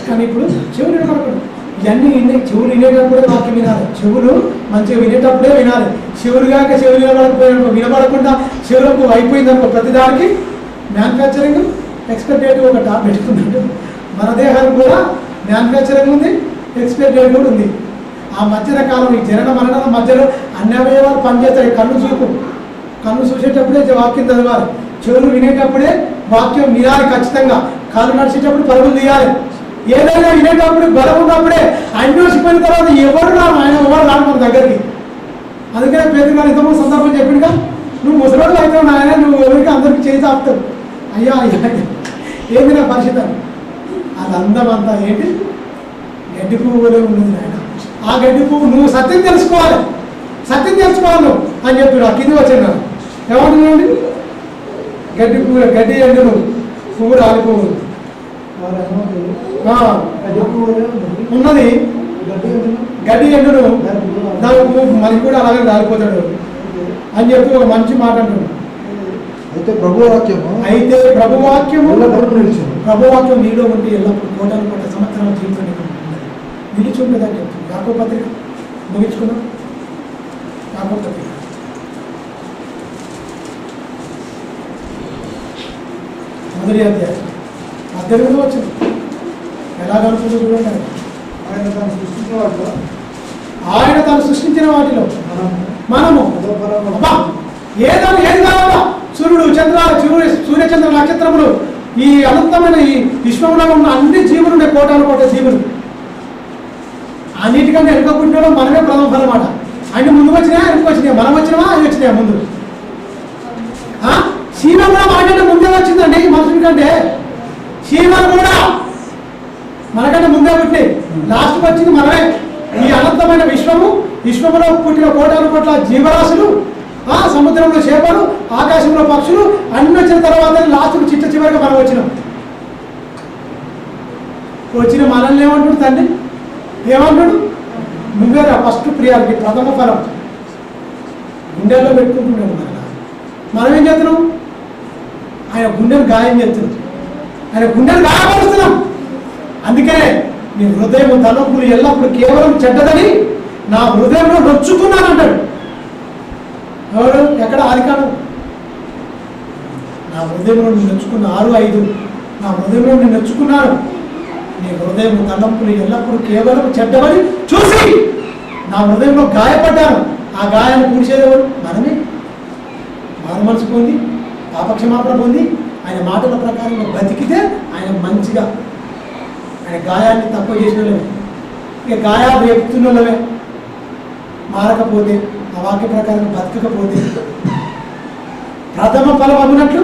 కానీ ఇప్పుడు చెవులు వినపడకూడదు. ఇవన్నీ చెవులు వినేటప్పుడే వాక్యం వినాలి, చెవులు మంచిగా వినేటప్పుడే వినాలి. చెవులు కాక చెవులు వినపడకుండా చెవులకు అయిపోయిందనుకో ప్రతిదానికి మ్యానుఫ్యాక్చరింగ్ ఎక్స్పైర్ డేట్ ఒక టాప్ పెట్టుకున్నట్టు మన దేహానికి కూడా మ్యానుఫ్యాక్చరింగ్ ఉంది, ఎక్స్పైర్ డేట్ కూడా ఉంది. ఆ మధ్యన కాలం ఈ జనన మరణాల మధ్యలో అన్ని అవయవాలు పనిచేస్తాయి. కన్ను చూసేటప్పుడే వాక్యం చదవాలి, చెవులు వినేటప్పుడే వాక్యం వినాలి ఖచ్చితంగా. కాళ్ళు నడిచేటప్పుడు పరుగులు తీయాలి. ఏదైనా వినేటప్పుడు బలం ఉన్నప్పుడే అన్వేషిపోయిన తర్వాత ఎవరు రాను, ఆయన ఎవరు రాను మన దగ్గరికి. అందుకనే పేదలు గారు ఇంతకుముందు సందర్భం చెప్పిందిగా, నువ్వు ముసలోడు అవుతావు నాయన, నువ్వు ఎవరికి అందరికి చేయి తాపుతావు. అయ్యా ఏంది నా పరిస్థితి. అది అందమంతా ఏంటి, గడ్డి పువ్వులే ఉన్నది నాయన. ఆ గడ్డి పువ్వు నువ్వు సత్యం తెలుసుకోవాలి నువ్వు అని చెప్పాడు. ఆ కింది వచ్చాను ఏమంటున్నాండి, గడ్డి పువ్వు గడ్డి ఎండును పువ్వు రాలి పువ్వు ఉన్నది, గడ్డి ఎండును దాని పువ్వు మనకి కూడా అలాగే రాలిపోతాడు అని చెప్పి ఒక మంచి మాట అంటున్నాడు. అయితే ప్రభువాక్యం నీలో ఉంటే ఎల్లప్పుడు కోటాను కోట సంవత్సరాల జీవితం నిలిచి ఉండేదని చెప్తుంది. యాకోబు పత్రిక ముగించుకున్నాం. యాకోబు పత్రిక మొదటి అధ్యాయం 18 వచ్చింది. ఎలాగనుకుంటూ చూడండి, ఆయన తాను సృష్టించిన వాటిలో మనము ఏది కావాలా, సూర్యచంద్ర నక్షత్రములు, ఈ అనంతమైన ఈ విశ్వంలో ఉన్న అన్ని జీవులు ఉండే కోటాను కోట జీవులు, అన్నిటికంటే వెనుకకుంటే మనమే ప్రథమ ఫలం అన్నమాట. అన్ని ముందు వచ్చినాయా వెనుక వచ్చినాయా, మనం వచ్చినామా అవి వచ్చినాయా ముందు. శీలం కూడా మనకంటే ముందే వచ్చిందండి, మనుషుల కంటే శీలం కూడా మనకంటే ముందే పుట్టినాయి. లాస్ట్కి వచ్చింది మనమే. ఈ అనంతమైన విశ్వములో పుట్టిన కోటాను కోట్ల జీవరాశులు, సముద్రంలో చేపలు, ఆకాశంలో పక్షులు అన్ని వచ్చిన తర్వాత లాస్ట్కు చివరిగా మనం వచ్చిన మనల్ని ఏమంటాడు తండ్రి, ఏమంటాడు, నువ్వేరా ఫస్ట్ ప్రియారిటీ, ప్రథమ ఫలం గుండెల్లో పెట్టుకుంటున్నాడు. మనం ఏం చేస్తున్నాం, ఆయన గుండెను గాయం చేస్తున్నాం, ఆయన గుండెను గాయపరుస్తున్నాం. అందుకనే నీ హృదయం తలంపులు ఎల్లప్పుడు కేవలం చెడ్డదని నా హృదయంలో నొచ్చుకున్నానంటాడు. ఎవరు ఎక్కడ ఆదికాండం, నా హృదయంలో నేను నొచ్చుకున్న 6:5 నా హృదయంలో నేను నొచ్చుకున్నాను. నీ హృదయం తలంపులు ఎల్లప్పుడు కేవలం చెడ్డవని చూసి నా హృదయంలో గాయపడ్డాను. ఆ గాయాన్ని పూడ్చేదేవాడు మనమే. మారు మనసు పొంది పాపక్షమాపణ పొంది ఆయన మాటల ప్రకారంగా బతికితే ఆయన మంచిగా, ఆయన గాయాన్ని తక్కువ చేసిన వాళ్ళమే, ఇక గాయాలు రేపుతున్న వాళ్ళమే. మారకపోతే ఆ వాక్య ప్రకారం బతకకపోతే ప్రథమ ఫలం అన్నట్లు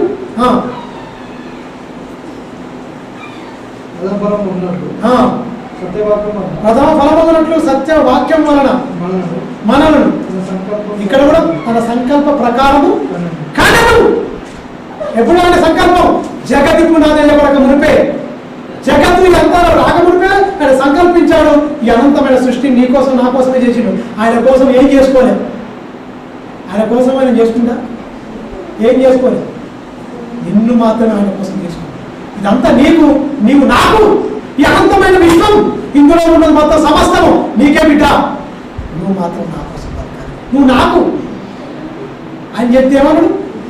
ప్రథమ ఫలం అన్నట్లు సత్య వాక్యం వలన మనలను ఇక్కడ కూడా తన సంకల్ప ప్రకారము కనడు. ఎప్పుడు ఆయన సంకల్పం జగత్తు పునాదేయబడక మునిపే, జగత్తు ఎంత రాకమునిపే ఆయన సంకల్పించాడు. ఈ అనంతమైన సృష్టిని నీ కోసం నా కోసమే చేసిండు. ఆయన కోసం ఏం చేసుకోలేదు, ఆయన కోసం ఆయన చేసుకుంటా ఏం చేసుకోలేదు, నిన్ను మాత్రమే ఆయన కోసం చేసుకుంటా. ఇదంతా నీవు నాకు, ఈ అనంతమైన విశ్వం ఇందులో ఉన్నది మొత్తం సమస్తము నీకే బిడ్డ. నువ్వు మాత్రం నా కోసం బతకాలి, నువ్వు నాకు అని చెప్తే ఏమన్నాడు,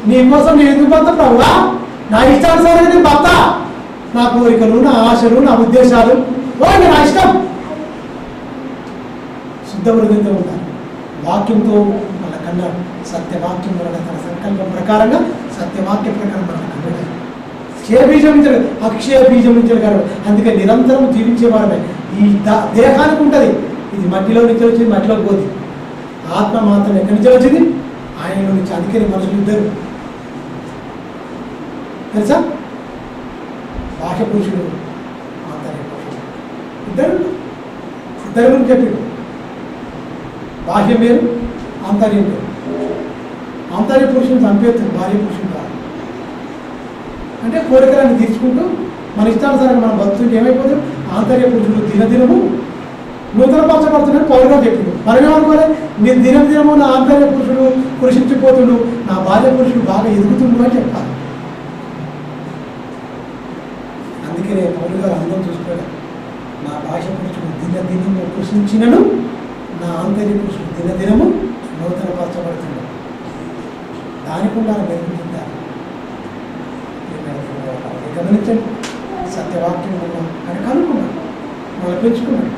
నీ కోసం నేను ఎందుకు బతా ప్రభువా, నా ఇష్టానుసారమైన భర్త, నా కోరికలు, నా ఆశలు, నా ఉద్దేశాలు నా ఇష్టం. శుద్ధ హృదయంతో ఉంటారు. వాక్యంతో మన కన్నాడు. సత్యవాక్యం వలన తన సంకల్పం ప్రకారంగా సత్యవాక్య ప్రకారం మన కన్నాడు. క్షయ బీజం నుంచి అక్షయ బీజం నుంచి కాదు. అందుకే నిరంతరం జీవించేవారమే. ఈ దేహానికి ఉంటుంది, ఇది మట్టిలో నుంచి వచ్చింది, మట్టిలోకి పోతుంది. ఆత్మ మాత్రం ఎక్కడి నుంచి వచ్చింది? ఆయనలో నుంచి. అందుకని మనుషులు ఇద్దరు తెలుసా, బాహ్య పురుషుడు, ఆంతర్య పురుషుడు, ఇద్దరు గురించి చెప్పాడు. బాహ్యం వేరు, ఆంతర్యం వేరు. ఆంతర్య పురుషుని చంపేస్తుంది, బాహ్య పురుషుడు కాదు. అంటే కోరికలను తీర్చుకుంటూ మన ఇష్టానుసారంగా మనం బతుకుంటే ఏమైపోతుంది? ఆంతర్య పురుషుడు దినదినము నూతనపరచబడుతున్నాడు పౌరుగా చెప్పిండు. మనమేమనుకోవాలి, నేను దినము నా ఆంతర్య పురుషుడు పురుషించిపోతుండు, నా బాల్య పురుషుడు బాగా ఎదుగుతుండు అని చెప్పాలి. అందుకనే పౌరు గారు అందరం చూసుకోవాలి. నా బాహ్య పురుషుడు దినదినము పురుషించినను, నా ఆంతర్య పురుషుడు దినదినము నూతనపరచబడుతున్నాడు. దానికి ఉండాలి మెరుగుతుంటారు. గమనించండి, సత్యవాక్యం ఉన్నాం అని కనుక్కున్నాం, వాళ్ళు పెంచుకున్నాం.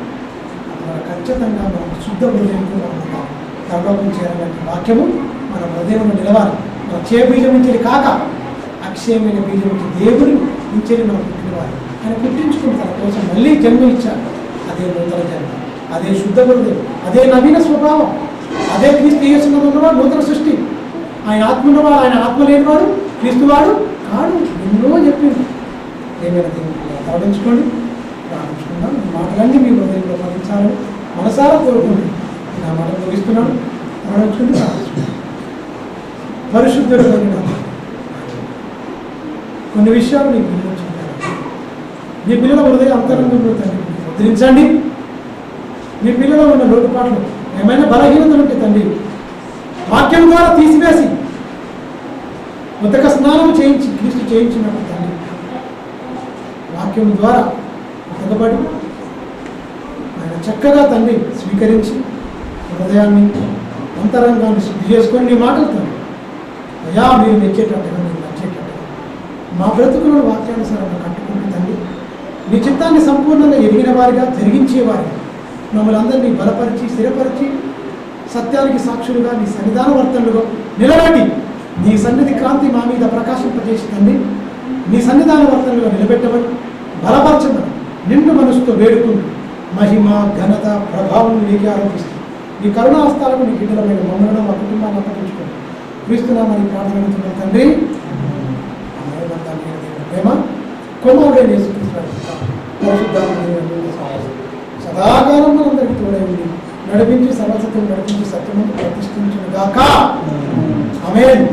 మన ఖచ్చితంగా మనం శుద్ధ హృదయంతో ఉన్నాం. పరలోకం చేయాలంటే వాక్యము మన హృదయంలో నిలవాలి. మన క్షయ బీజం నుంచి కాక అక్షయమైన బీజం నుంచి దేవుని నుంచి మనం పుట్టినవారు. ఆయన పుట్టించుకుని తన కోసం మళ్ళీ జన్మ ఇచ్చారు. అదే నూతన జన్మ, అదే శుద్ధ హృదయం, అదే నవీన స్వభావం, అదే క్రీస్తు యేసునందు ఉన్నవాడు నూతన సృష్టి. ఆయన ఆత్మ ఉన్నవాడు, ఆయన ఆత్మ లేనివాడు క్రీస్తువాడు కాడు. ఎన్నో చెప్పింది. ఏమైనా దేవుడు తరలించుకోండి, ప్రార్థించుకుందాం. మాటలన్నీ మీ హృదయంలో ఫలించాలని మనసారా కోరుకుంటుంది. నా మాట ముగిస్తున్నాను. తరలించుకుంటూ ప్రార్థించుకుంటాం. పరిశుద్ధుడు కొన్ని విషయాలు నీ పిల్లలు చెప్తారు. మీ పిల్లల హృదయ అంతరంగంలో తండ్రి ముద్రించండి. మీ పిల్లలు ఉన్న లోటుపాట్లు ఏమైనా బలహీనతలు ఉంటే తండ్రి వాక్యం ద్వారా తీసివేసి ఉదక స్నానం చేయించి క్రీస్తు చేయించినట్టు తండ్రి వాక్యం ద్వారా ఉతకబడి ఆయన చక్కగా తండ్రి స్వీకరించి హృదయాన్ని అంతరంగాన్ని శుద్ధి చేసుకొని నీ మాటలు తండ్రి అయ్యా మీరు మెచ్చేటట్టుగా మీరు నచ్చేటట్టుగా మా బ్రతుకులను వాక్యానుసారంగా కట్టుకుంటూ తండ్రి మీ చిత్తాన్ని సంపూర్ణంగా ఎదిగిన వారిగా జరిగించేవారిగా మమ్మల్ని అందరినీ బలపరిచి స్థిరపరిచి సత్యానికి సాక్షులుగా నీ సన్నిధాన వర్తనలుగా నిలబడి నీ సన్నిధి క్రాంతి మా మీద ప్రకాశింపజేసి తండ్రి నీ సన్నిధాన వర్తనలుగా నిలబెట్టమని బలపరచమని నిండు మనసుతో వేడుకుంటూ మహిమ ఘనత ప్రభావం నీకే ఆరోపిస్తుంది. నీ కరుణాహస్తాలకు నీ బిడ్డలమైన మమ్మల్ని మా కుటుంబాన్ని అప్పగించుకోండి. క్రీస్తునామని ప్రార్థన తండ్రి. ప్రేమ కుమారుడైన యేసుక్రీస్తు సదాకాలం మనందరికీ తోడైంది నడిపించి సర్వసత్యం నడిపించి సత్యము ప్రతిష్ఠించును గాక. ఆమేన్.